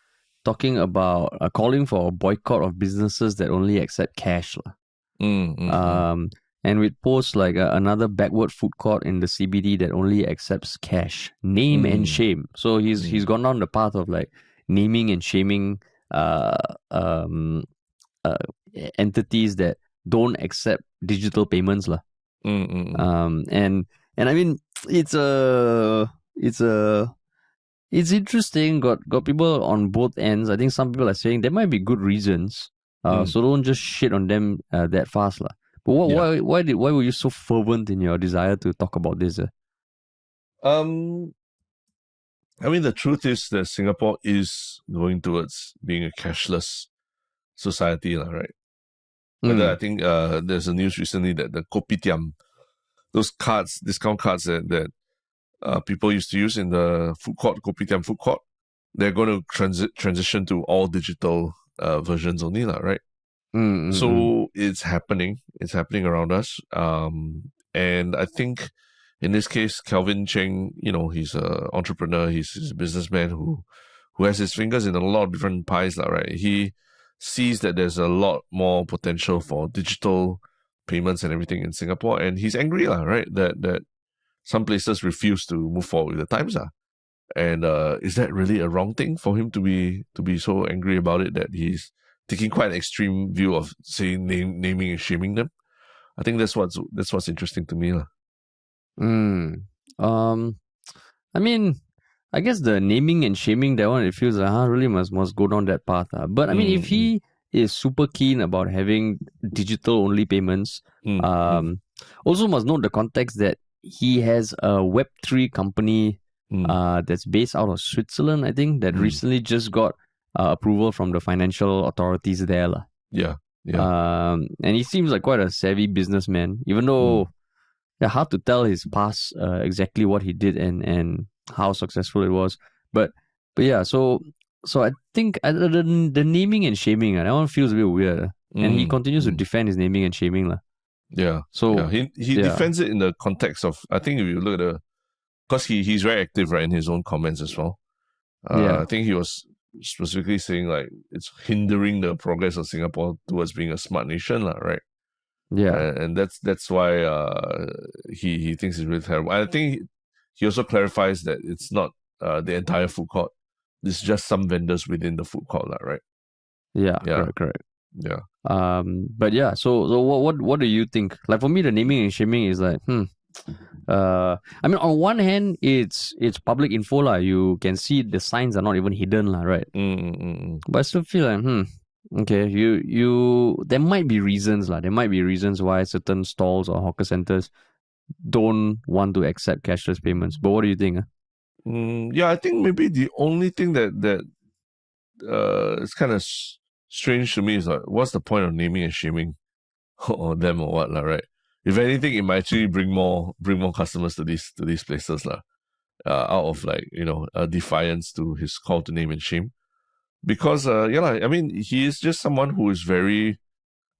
talking about calling for a boycott of businesses that only accept cash. And with posts like another backward food court in the CBD that only accepts cash. Name and shame. So he's gone down the path of like naming and shaming entities that don't accept digital payments. And I mean, it's interesting. Got people on both ends. I think some people are saying there might be good reasons. So don't just shit on them that fast. But why were you so fervent in your desire to talk about this? I mean, the truth is that Singapore is going towards being a cashless society, right? I think there's a news recently that the kopitiam, those cards, discount cards that people used to use in the food court, kopitiam food court, they're going to transition to all digital versions only, right? So it's happening. It's happening around us. And I think in this case, Kelvin Cheng, you know, he's an entrepreneur. He's a businessman who has his fingers in a lot of different pies, right? He sees that there's a lot more potential for digital payments and everything in Singapore, and he's angry, right? That some places refuse to move forward with the times, And is that really a wrong thing for him to be so angry about it, that he's taking quite an extreme view of, say, naming and shaming them? I think that's what's interesting to me. I mean, I guess the naming and shaming, that one, it feels like really must go down that path. But I mean, if he is super keen about having digital only payments, also must note the context that he has a Web3 company that's based out of Switzerland, I think, that recently just got approval from the financial authorities there. Yeah. And he seems like quite a savvy businessman, even though hard to tell his past exactly what he did and how successful it was. But yeah, so I think the naming and shaming, that one feels a bit weird. And he continues to defend his naming and shaming. Yeah. So he defends it in the context of, I think if you look at because he's very active, right, in his own comments as well. I think he was specifically saying like it's hindering the progress of Singapore towards being a smart nation, right? Yeah. And that's why he thinks it's really terrible. And I think he also clarifies that it's not the entire food court. It's just some vendors within the food court, right? Yeah, Yeah, correct. yeah. But yeah, so what do you think? Like for me, the naming and shaming is like, I mean, on one hand, it's public info lah. You can see the signs are not even hidden lah, right? But I still feel like, okay, there might be reasons lah. There might be reasons why certain stalls or hawker centers don't want to accept cashless payments. But what do you think? Yeah, I think maybe the only thing that it's kind of strange to me is like, what's the point of naming and shaming or them or what, lah, right? If anything, it might actually bring more customers to these places, lah. Out of like, a defiance to his call to name and shame. Because I mean, he is just someone who is very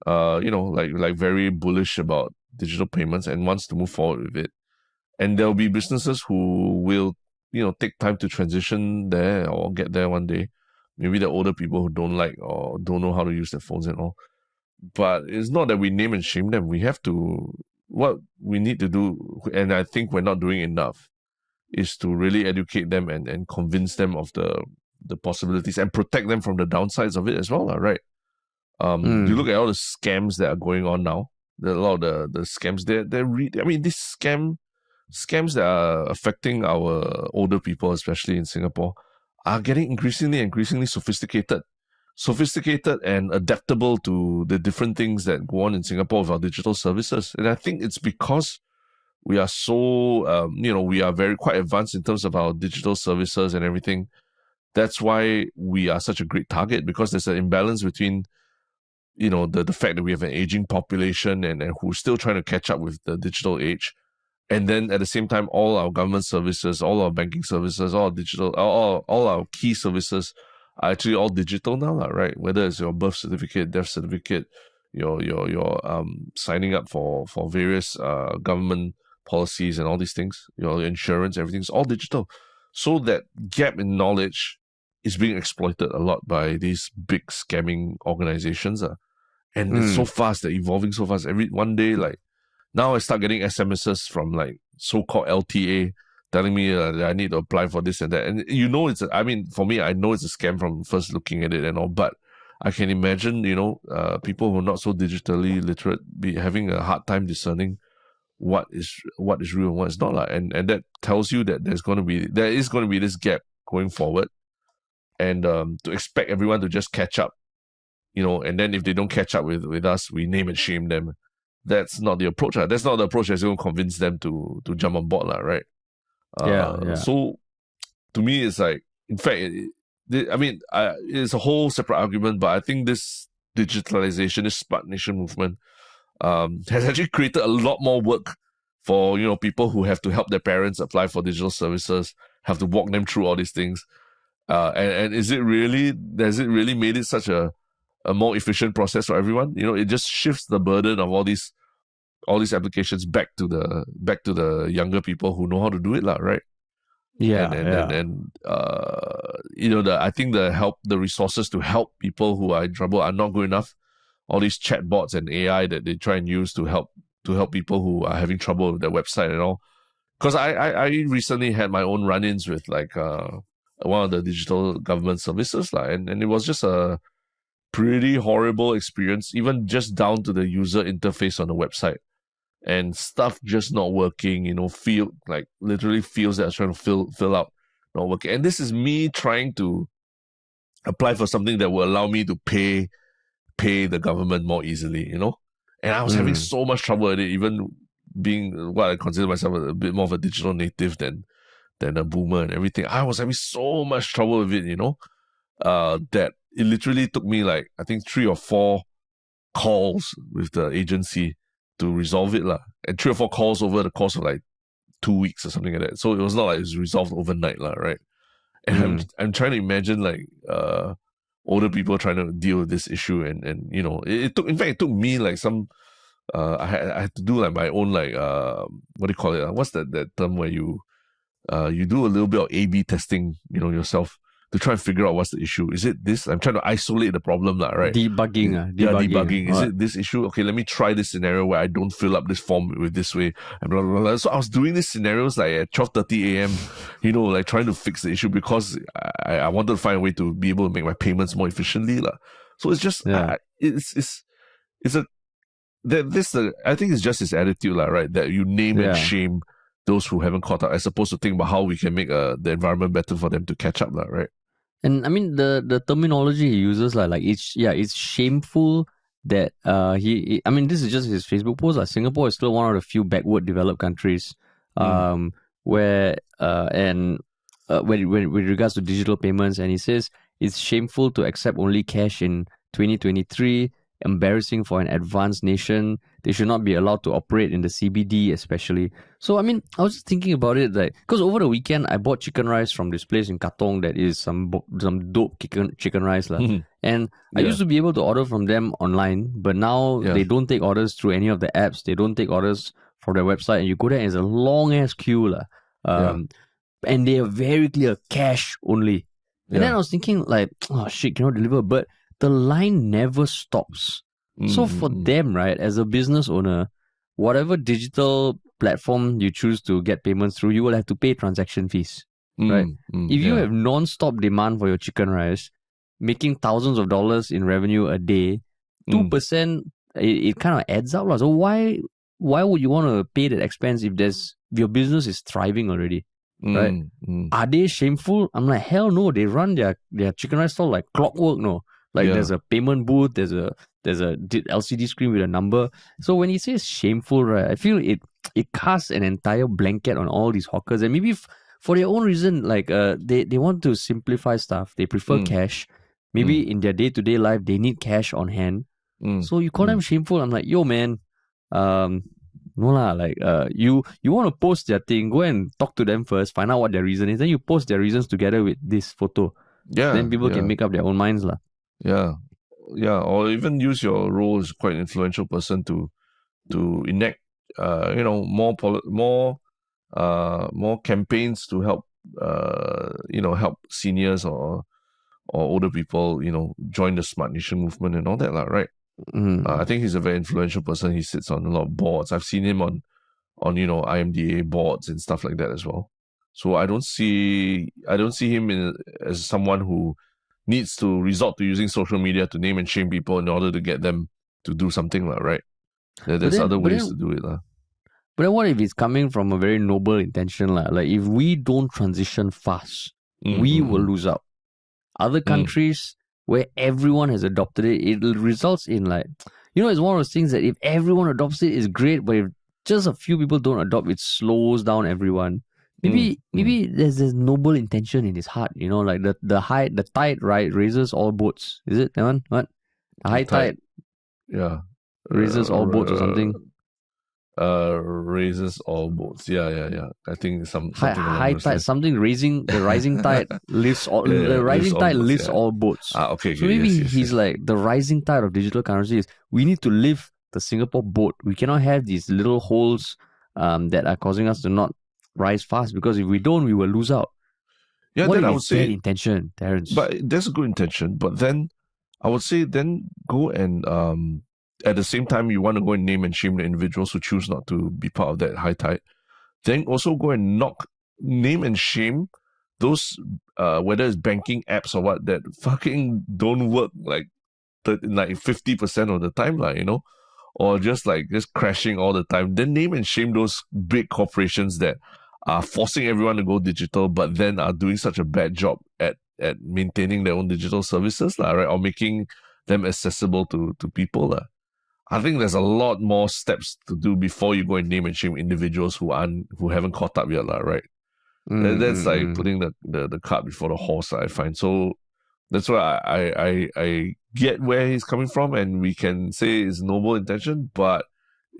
like very bullish about digital payments and wants to move forward with it. And there'll be businesses who will, take time to transition there or get there one day. Maybe the older people who don't like or don't know how to use their phones and all. But it's not that we name and shame them. We have to, what we need to do, and I think we're not doing enough, is to really educate them and convince them of the possibilities and protect them from the downsides of it as well, right? You look at all the scams that are going on now. A lot of the scams, I mean, these scams that are affecting our older people, especially in Singapore, are getting increasingly sophisticated and adaptable to the different things that go on in Singapore with our digital services. And I think it's because we are so, we are quite advanced in terms of our digital services and everything. That's why we are such a great target, because there's an imbalance between, the fact that we have an aging population and who's still trying to catch up with the digital age. And then at the same time, all our government services, all our banking services, all our digital, all our key services are actually all digital now, right? Whether it's your birth certificate, death certificate, your signing up for various government policies and all these things, your insurance, everything's all digital. So that gap in knowledge is being exploited a lot by these big scamming organizations. And it's so fast, they're evolving so fast. One day, like, now I start getting SMSs from like so-called LTA telling me that I need to apply for this and that. And for me, I know it's a scam from first looking at it and all, but I can imagine, people who are not so digitally literate be having a hard time discerning what is real and what is not. And that tells you that there is going to be this gap going forward. And to expect everyone to just catch up, and then if they don't catch up with us, we name and shame them. That's not the approach. That's not the approach that's going to convince them to jump on board, right? Yeah. So to me, it's like, in fact, it's a whole separate argument, but I think this digitalization, this Smart Nation movement, has actually created a lot more work for, people who have to help their parents apply for digital services, have to walk them through all these things. And has it really made it such a more efficient process for everyone? It just shifts the burden of all these applications back to the younger people who know how to do it, right? Yeah. I think the resources to help people who are in trouble are not good enough. All these chatbots and AI that they try and use to help people who are having trouble with their website and all. Because I recently had my own run-ins with like one of the digital government services, and it was just a pretty horrible experience, even just down to the user interface on the website. And stuff just not working, literally fields that I was trying to fill out not working. And this is me trying to apply for something that will allow me to pay the government more easily, And I was having so much trouble with it, even being what I consider myself a bit more of a digital native than a boomer and everything. I was having so much trouble with it, that it literally took me like, I think 3 or 4 calls with the agency to resolve it, and 3 or 4 calls over the course of like 2 weeks or something like that. So it was not like it was resolved overnight, right? And I'm trying to imagine like older people trying to deal with this issue, and it took me like some I had to do like my own like what do you call it? What's that term where you do a little bit of A/B testing, yourself to try and figure out what's the issue. Is it this? I'm trying to isolate the problem, right? Debugging. Debugging. Is it this issue? Okay, let me try this scenario where I don't fill up this form with this way, and blah, blah, blah. So I was doing these scenarios like at 12:30 a.m., like trying to fix the issue because I wanted to find a way to be able to make my payments more efficiently. So it's just, I think it's just his attitude, right? That you name and shame those who haven't caught up, as opposed to think about how we can make the environment better for them to catch up, right? And I mean the terminology he uses, it's shameful that I mean, this is just his Facebook post. Singapore is still one of the few backward developed countries where with regards to digital payments, and he says it's shameful to accept only cash in 2023. Embarrassing for an advanced nation. They should not be allowed to operate in the CBD, especially. So, I mean, I was just thinking about it, because over the weekend, I bought chicken rice from this place in Katong that is some dope chicken rice. And I used to be able to order from them online, but now they don't take orders through any of the apps. They don't take orders from their website, and you go there, and it's a long-ass queue. And they are very clear, cash only. And then I was thinking, oh shit, cannot deliver, but the line never stops. So for them, right, as a business owner, whatever digital platform you choose to get payments through, you will have to pay transaction fees, right? If you have non-stop demand for your chicken rice, making thousands of dollars in revenue a day, 2%, it kind of adds up. So why would you want to pay that expense if your business is thriving already? Right? Are they shameful? I'm like, hell no. They run their chicken rice stall like clockwork, no. There's a payment booth, there's a LCD screen with a number. So when he says shameful, right, I feel it casts an entire blanket on all these hawkers, and maybe for their own reason, they want to simplify stuff. They prefer cash. Maybe in their day-to-day life, they need cash on hand. So you call them shameful. I'm like, yo, man, no lah. You want to post their thing, go and talk to them first, find out what their reason is, then you post their reasons together with this photo. Then people can make up their own minds lah. Or even use your role as quite an influential person to enact, more campaigns to help, help seniors or older people, join the Smart Nation movement and all that, right? I think he's a very influential person. He sits on a lot of boards. I've seen him on IMDA boards and stuff like that as well. So I don't see him as someone who needs to resort to using social media to name and shame people in order to get them to do something, right? There's other ways to do it. But then what if it's coming from a very noble intention? If we don't transition fast, we will lose out. Other countries where everyone has adopted it, it results in it's one of those things that if everyone adopts it, it's great, but if just a few people don't adopt, it slows down everyone. Maybe there's this noble intention in his heart, the tide, right, raises all boats. Is it that one? What? The high tide. Yeah. Raises all boats or something. Raises all boats. Yeah. I think something high tide, something raising the rising tide lifts all the rising tide lifts all boats. Okay. So maybe he's like the rising tide of digital currency is we need to lift the Singapore boat. We cannot have these little holes that are causing us to not rise fast, because if we don't, we will lose out. Yeah, what then if I would it's say bad intention, Terrence? But there's a good intention. But then I would say then go and at the same time you want to go and name and shame the individuals who choose not to be part of that high tide. Then also go and name and shame those whether it's banking apps or what that fucking don't work like 50% of the time, or just crashing all the time. Then name and shame those big corporations that are forcing everyone to go digital, but then are doing such a bad job at maintaining their own digital services, right? Or making them accessible to people. I think there's a lot more steps to do before you go and name and shame individuals who haven't caught up yet, right? That's putting the cart before the horse, I find. So that's why I get where he's coming from, and we can say it's noble intention, but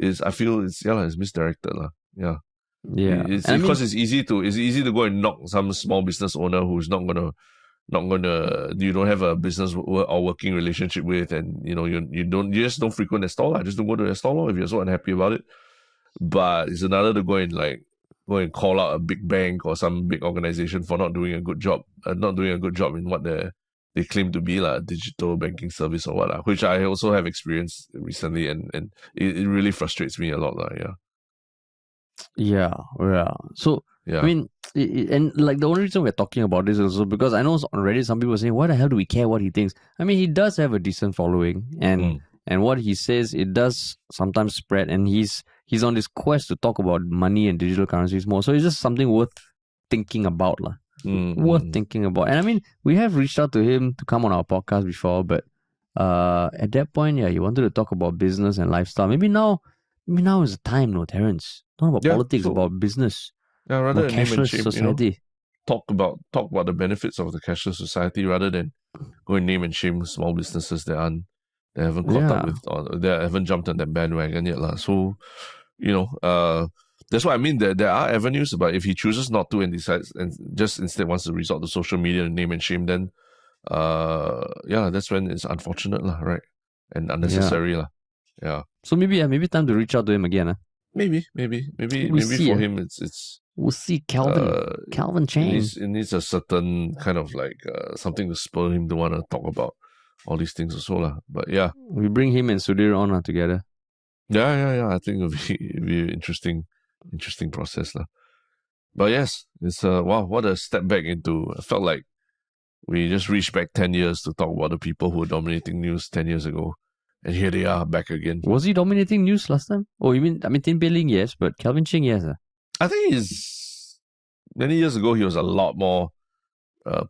I feel it's misdirected. Yeah. It's because it's easy to go and knock some small business owner who's not gonna you don't have a business or working relationship with, and you just don't frequent their stall. Just don't go to their stall if you're so unhappy about it. But it's another to go and go and call out a big bank or some big organization for not doing a good job in what they claim to be like a digital banking service or what, which I also have experienced recently, and it really frustrates me a lot. Yeah. So, Yeah. I mean, and like the only reason we're talking about this is also because I know on Reddit some people are saying, why the hell do we care what he thinks? I mean, he does have a decent following, and what he says, it does sometimes spread, and he's on this quest to talk about money and digital currencies more. So it's just something worth thinking about. Worth thinking about. And I mean, we have reached out to him to come on our podcast before, but at that point, yeah, he wanted to talk about business and lifestyle. Maybe now is the time, no, Terence. Not about politics, about business. Yeah, rather more than name and cashless shame, society. Talk about the benefits of the cashless society rather than go and name and shame small businesses that haven't caught up with, or they haven't jumped on that bandwagon yet. So, that's what I mean. There are avenues, but if he chooses not to and decides and just instead wants to resort to social media and name and shame, then that's when it's unfortunate, right? And unnecessary. Yeah. So maybe time to reach out to him again. Maybe for him it's we'll see Calvin Cheng. It needs a certain kind of like something to spur him to want to talk about all these things also. But yeah. We bring him and Sudhir on together. Yeah. I think it'll be an interesting process. But yes, it's wow, what a step back into. I felt like we just reached back 10 years to talk about the people who were dominating news 10 years ago. And here they are back again. Was he dominating news last time? Oh, you mean, Pei Ling, yes, but Calvin Cheng, yes. I think many years ago, he was a lot more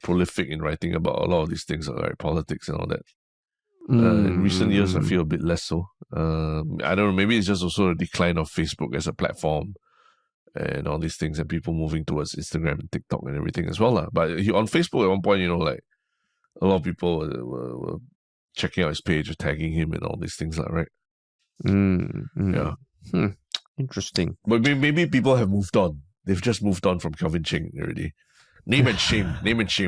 prolific in writing about a lot of these things, like politics and all that. In recent years, I feel a bit less so. I don't know, maybe it's just also a decline of Facebook as a platform and all these things, and people moving towards Instagram and TikTok and everything as well. But on Facebook at one point, like a lot of people were checking out his page or tagging him and all these things, right? Yeah. Interesting. But maybe people have moved on. They've just moved on from Calvin Cheng already. Name and shame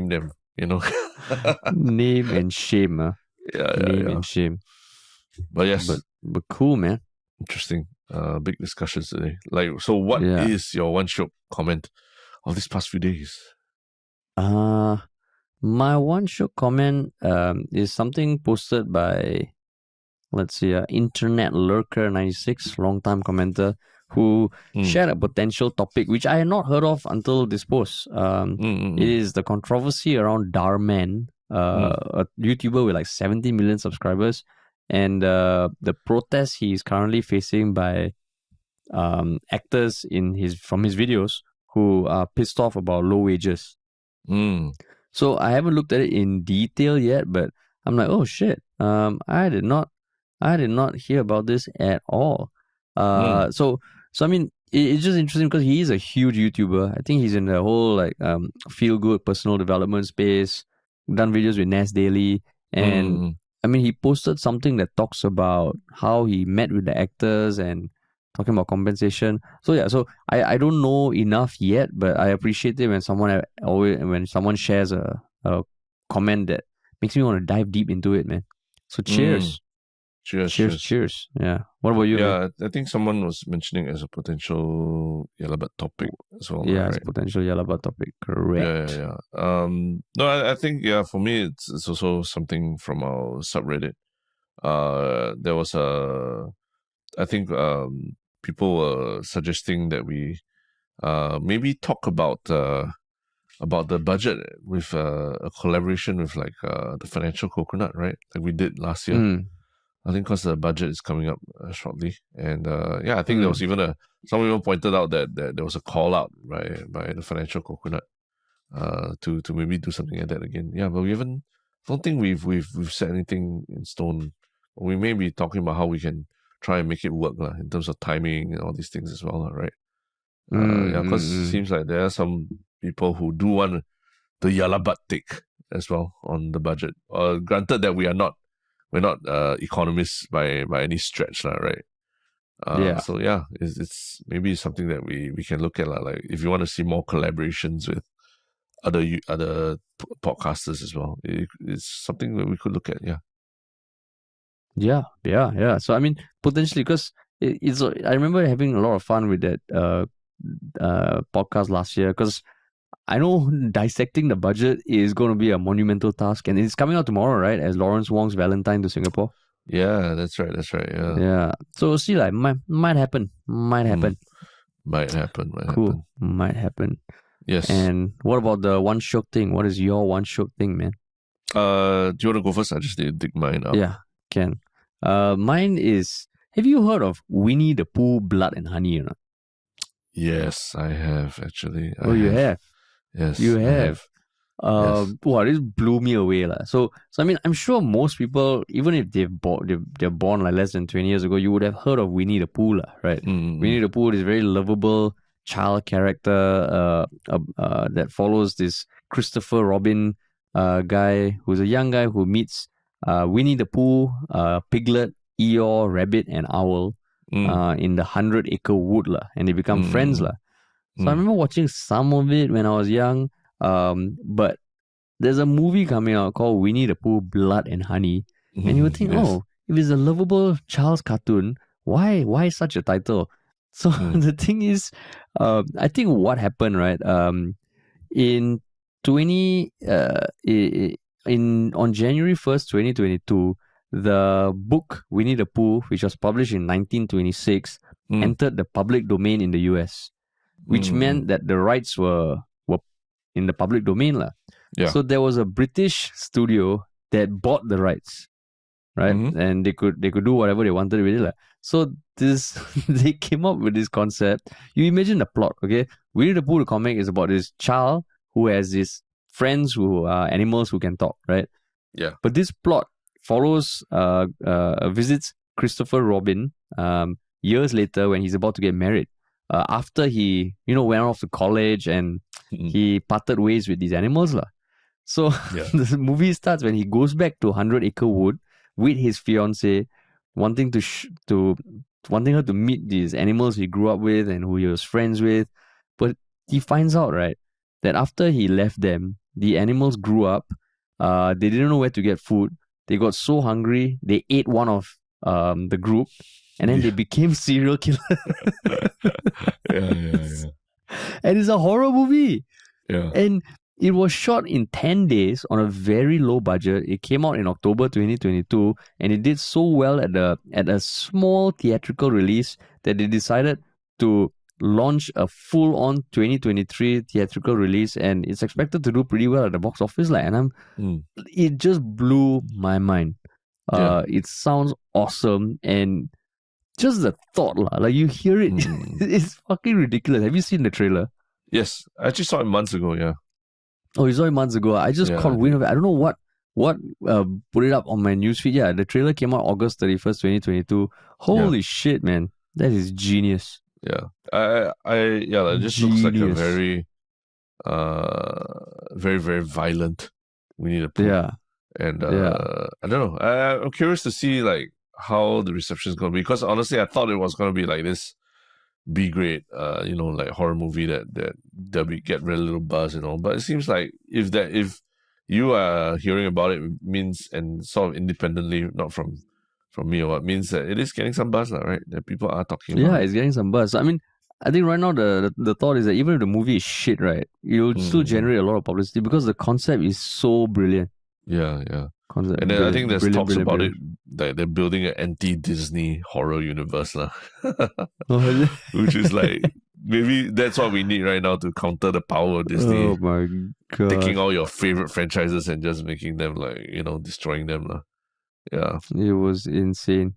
them, Name and shame, Name and shame. But yes. But cool, man. Interesting. Big discussions today. So what is your one Shiok comment of these past few days? My one Shiok comment is something posted by, let's see, Internet Lurker 96, long-time commenter, who shared a potential topic which I had not heard of until this post. It is the controversy around Darman, a YouTuber with like 70 million subscribers, and the protest he is currently facing by actors from his videos who are pissed off about low wages. So I haven't looked at it in detail yet, but I'm like, oh shit, I did not hear about this at all. So I mean, it's just interesting because he is a huge YouTuber. I think he's in the whole like feel good personal development space. Done videos with Nas Daily, and I mean, he posted something that talks about how he met with the actors and talking about compensation. So I don't know enough yet, but I appreciate it when someone shares a comment that makes me want to dive deep into it, man. So cheers. Cheers. Yeah. What about you? Yeah, man? I think someone was mentioning as a potential Yalabat topic as well. Yeah, right? It's a potential Yalabat topic. Correct. Yeah. No, I think for me it's also something from our subreddit. There was I think people were suggesting that we maybe talk about the budget with a collaboration with like the Financial Coconut, right? Like we did last year. I think because the budget is coming up shortly, and I think there was even someone even pointed out that there was a call out by the Financial Coconut to maybe do something like that again. Yeah, but don't think we've set anything in stone. We may be talking about how we can try and make it work in terms of timing and all these things as well, right? Because it seems like there are some people who do want the Yalabat take as well on the budget. Granted that we're not economists by any stretch, right? So it's maybe something that we can look at, like if you want to see more collaborations with other podcasters as well. It's something that we could look at. Yeah. So I mean, potentially, because I remember having a lot of fun with that podcast last year, because I know dissecting the budget is going to be a monumental task, and it's coming out tomorrow, right? As Lawrence Wong's Valentine to Singapore. Yeah, that's right. That's right. Yeah. Yeah. So see, like might happen. Might happen. Might happen. Might Cool. happen. Might happen. Yes. And what about the one Shiok thing? What is your one Shiok thing, man? Do you want to go first? I just need to dig mine up. Yeah, can. Mine is. Have you heard of Winnie the Pooh, Blood and Honey? Or not? Yes, I have actually. You have. Yes, you have. Yes. Wow, this blew me away, lah. So I mean, I'm sure most people, even if they're born like less than 20 years ago, you would have heard of Winnie the Pooh, lah, right? Winnie the Pooh is a very lovable child character that follows this Christopher Robin guy who's a young guy who meets Winnie the Pooh, Piglet, Eeyore, Rabbit, and Owl in the 100-acre wood, lah, and they become friends, lah. So I remember watching some of it when I was young. But there's a movie coming out called Winnie the Pooh, Blood and Honey, and you would think, if it's a lovable child's cartoon, why such a title? So the thing is, I think what happened, right? On January 1st, 2022, the book Winnie the Pooh, which was published in 1926, entered the public domain in the US, which meant that the rights were in the public domain, lah. Yeah. So there was a British studio that bought the rights, right? And they could do whatever they wanted with it, lah. So they came up with this concept. You imagine the plot, okay? Winnie the Pooh, the comic, is about this child who has these friends who are animals who can talk, right? Yeah. But this plot follows visits Christopher Robin years later when he's about to get married. After he, went off to college and he parted ways with these animals, lah. So the movie starts when he goes back to 100-acre wood with his fiancée, wanting her to meet these animals he grew up with and who he was friends with. But he finds out, right, that after he left them, the animals grew up. They didn't know where to get food. They got so hungry, they ate one of the group, and then they became serial killers. Yeah. And it's a horror movie. Yeah. And it was shot in 10 days on a very low budget. It came out in October 2022, and it did so well at a small theatrical release that they decided to launch a full-on 2023 theatrical release, and it's expected to do pretty well at the box office. It just blew my mind. It sounds awesome, and just the thought, like you hear it, it's fucking ridiculous. Have you seen the trailer? Yes, I actually saw it months ago. Yeah. Oh, you saw it months ago. I just caught wind of it. I don't know what put it up on my newsfeed. Yeah, the trailer came out August 31st, 2022. Holy shit, man, that is genius. Yeah, it just looks like a very, very, very violent Winnie the Pooh. Yeah, and I don't know. I'm curious to see like how the reception is going to be, because honestly, I thought it was going to be like this B-grade, like horror movie that we get very little buzz and all. But it seems like if you are hearing about it, means, and sort of independently, not from me or what, means that it is getting some buzz, right? That people are talking about. Yeah, it's getting some buzz. I mean, I think right now the thought is that even if the movie is shit, right, you'll still generate a lot of publicity because the concept is so brilliant. Yeah. Concept, and then I think there's talks about it that they're building an anti-Disney horror universe, which is like, maybe that's what we need right now to counter the power of Disney. Oh my god! Taking all your favorite franchises and just making them destroying them, Yeah, it was insane.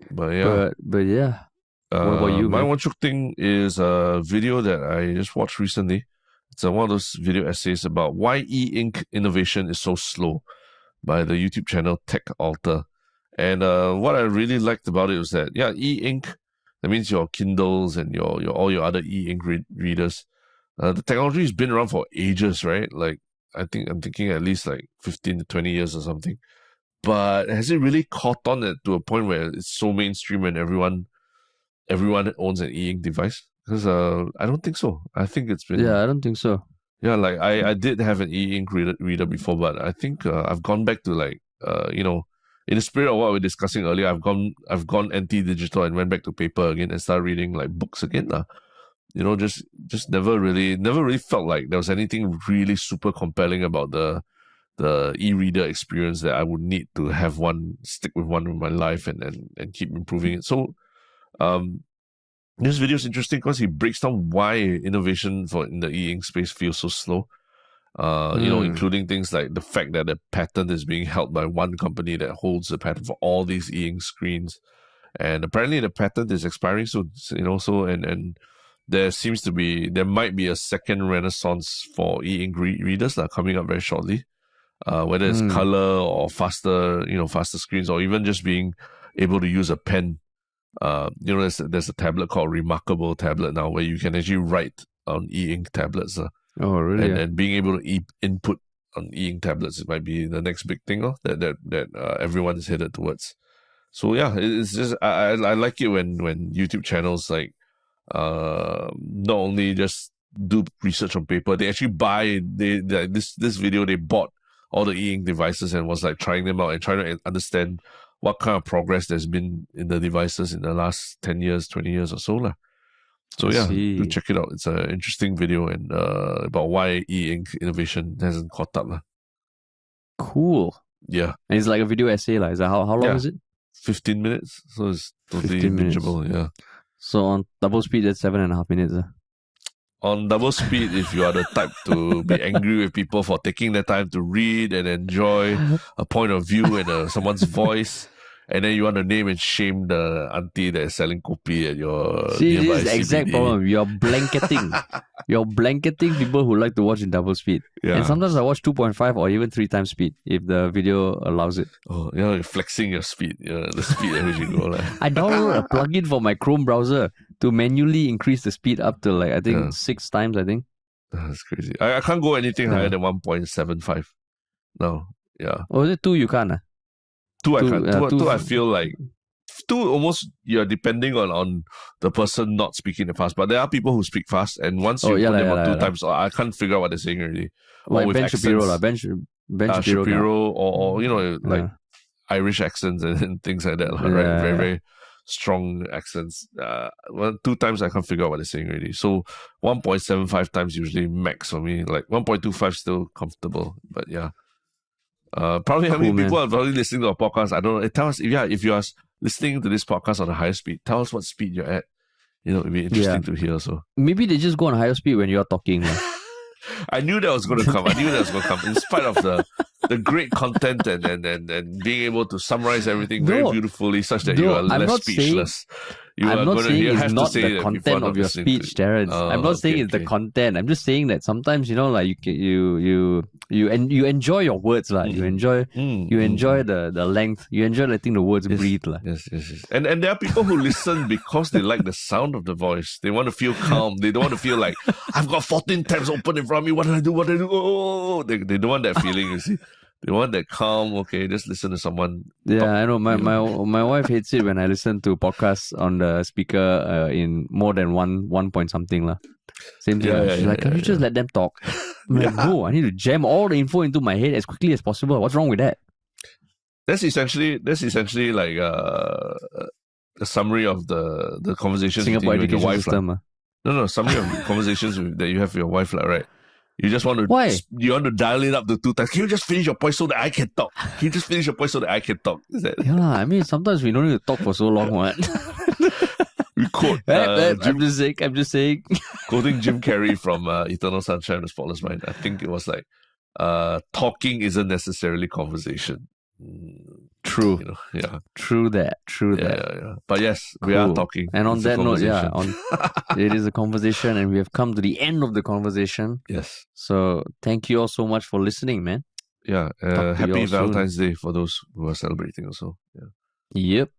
But yeah, but yeah. What about you? My one Shiok thing is a video that I just watched recently. It's one of those video essays about why e-ink innovation is so slow, by the YouTube channel Tech Alter. And what I really liked about it was that, e-ink, that means your Kindles and your all your other e-ink readers. The technology has been around for ages, right? Like, I'm thinking at least like 15 to 20 years or something. But has it really caught on to a point where it's so mainstream and everyone owns an e-ink device? Because I don't think so. I think it's been... Yeah, I don't think so. Yeah, like I did have an e-ink reader before, but I think I've gone back to like, in the spirit of what we were discussing earlier, I've gone anti-digital and went back to paper again and started reading like books again. just never really felt like there was anything really super compelling about the e-reader experience that I would need to have stick with one in my life and keep improving it. So this video is interesting because he breaks down why innovation in the e-ink space feels so slow. Including things like the fact that the patent is being held by one company that holds the patent for all these e-ink screens. And apparently the patent is expiring soon, and there might be a second renaissance for e-ink readers coming up very shortly. Whether it's color or faster screens, or even just being able to use a pen. There's a tablet called Remarkable tablet now where you can actually write on e-ink tablets. Oh, really? And being able to input on e-ink tablets, it might be the next big thing that everyone is headed towards. So yeah, it's just I like it when YouTube channels not only just do research on paper, they actually this video they bought all the e-ink devices and was trying them out and trying to understand what kind of progress there's been in the devices in the last 10 years, 20 years or so. So do check it out. It's an interesting video and about why e-ink innovation hasn't caught up. Cool. Yeah. And it's like a video essay. Is that how long is it? 15 minutes. So it's totally bingeable. Yeah. So on double speed, that's 7.5 minutes. On double speed, if you are the type to be angry with people for taking their time to read and enjoy a point of view and someone's voice, and then you want to name and shame the auntie that is selling kopi at your nearby this is the exact CBD. problem. You're blanketing people who like to watch in double speed. Yeah. And sometimes I watch 2.5 or even 3 times speed if the video allows it. Oh, you're flexing your speed, the speed at which you go. I downloaded a plugin for my Chrome browser to manually increase the speed up to 6 times, I think. That's crazy. I can't go anything higher than 1.75. No, yeah. Oh, is it 2 you can't? 2 I can't. 2 I feel like 2 almost you're depending on the person not speaking the fast. But there are people who speak fast, and once you put them on 2 times, I can't figure out what they're saying already. Like with Ben accents, Shapiro, Ben Shapiro, or Irish accents and things like that. Right? Very, very strong accents. 2 times I can't figure out what they're saying already. So 1.75 times usually max for me. 1.25 still comfortable. But yeah. Probably how many people are probably listening to a podcast. I don't know. Tell us if you are listening to this podcast on a higher speed, tell us what speed you're at. It'd be interesting to hear. So maybe they just go on higher speed when you're talking. I knew that was going to come. In spite of the great content and being able to summarize everything very beautifully, such that you are less speechless. I'm not saying it's not the content of your speech, Terrence. I'm not saying it's the content. I'm just saying that sometimes you enjoy your words, You enjoy the length. You enjoy letting the words breathe, Yes. And there are people who listen because they like the sound of the voice. They want to feel calm. They don't want to feel like I've got 14 tabs open in front of me. What do I do? Oh, they don't want that feeling. You see. They want that calm, okay, just listen to someone. Yeah, I know. My wife hates it when I listen to podcasts on the speaker in more than one point something. Same thing. She's like, can you just let them talk? I'm like, no, I need to jam all the info into my head as quickly as possible. What's wrong with that? That's essentially like a summary of the conversations Singapore with your wife. System, No, summary of conversations that you have with your wife, right? You just want to you want to dial it up to 2 times. Can you just finish your point so that I can talk? Can you just finish your point so that I can talk? Is that? Yeah, I mean sometimes we don't need to talk for so long, what? We quote. I'm just saying. Quoting Jim Carrey from Eternal Sunshine of the Spotless Mind. I think it was talking isn't necessarily conversation. True. True that. Yeah. But yes, we are talking. And on that note, it is a conversation, and we have come to the end of the conversation. Yes. So thank you all so much for listening, man. Yeah. Happy Valentine's Day for those who are celebrating also. Yeah. Yep.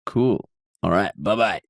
Cool. All right. Bye-bye.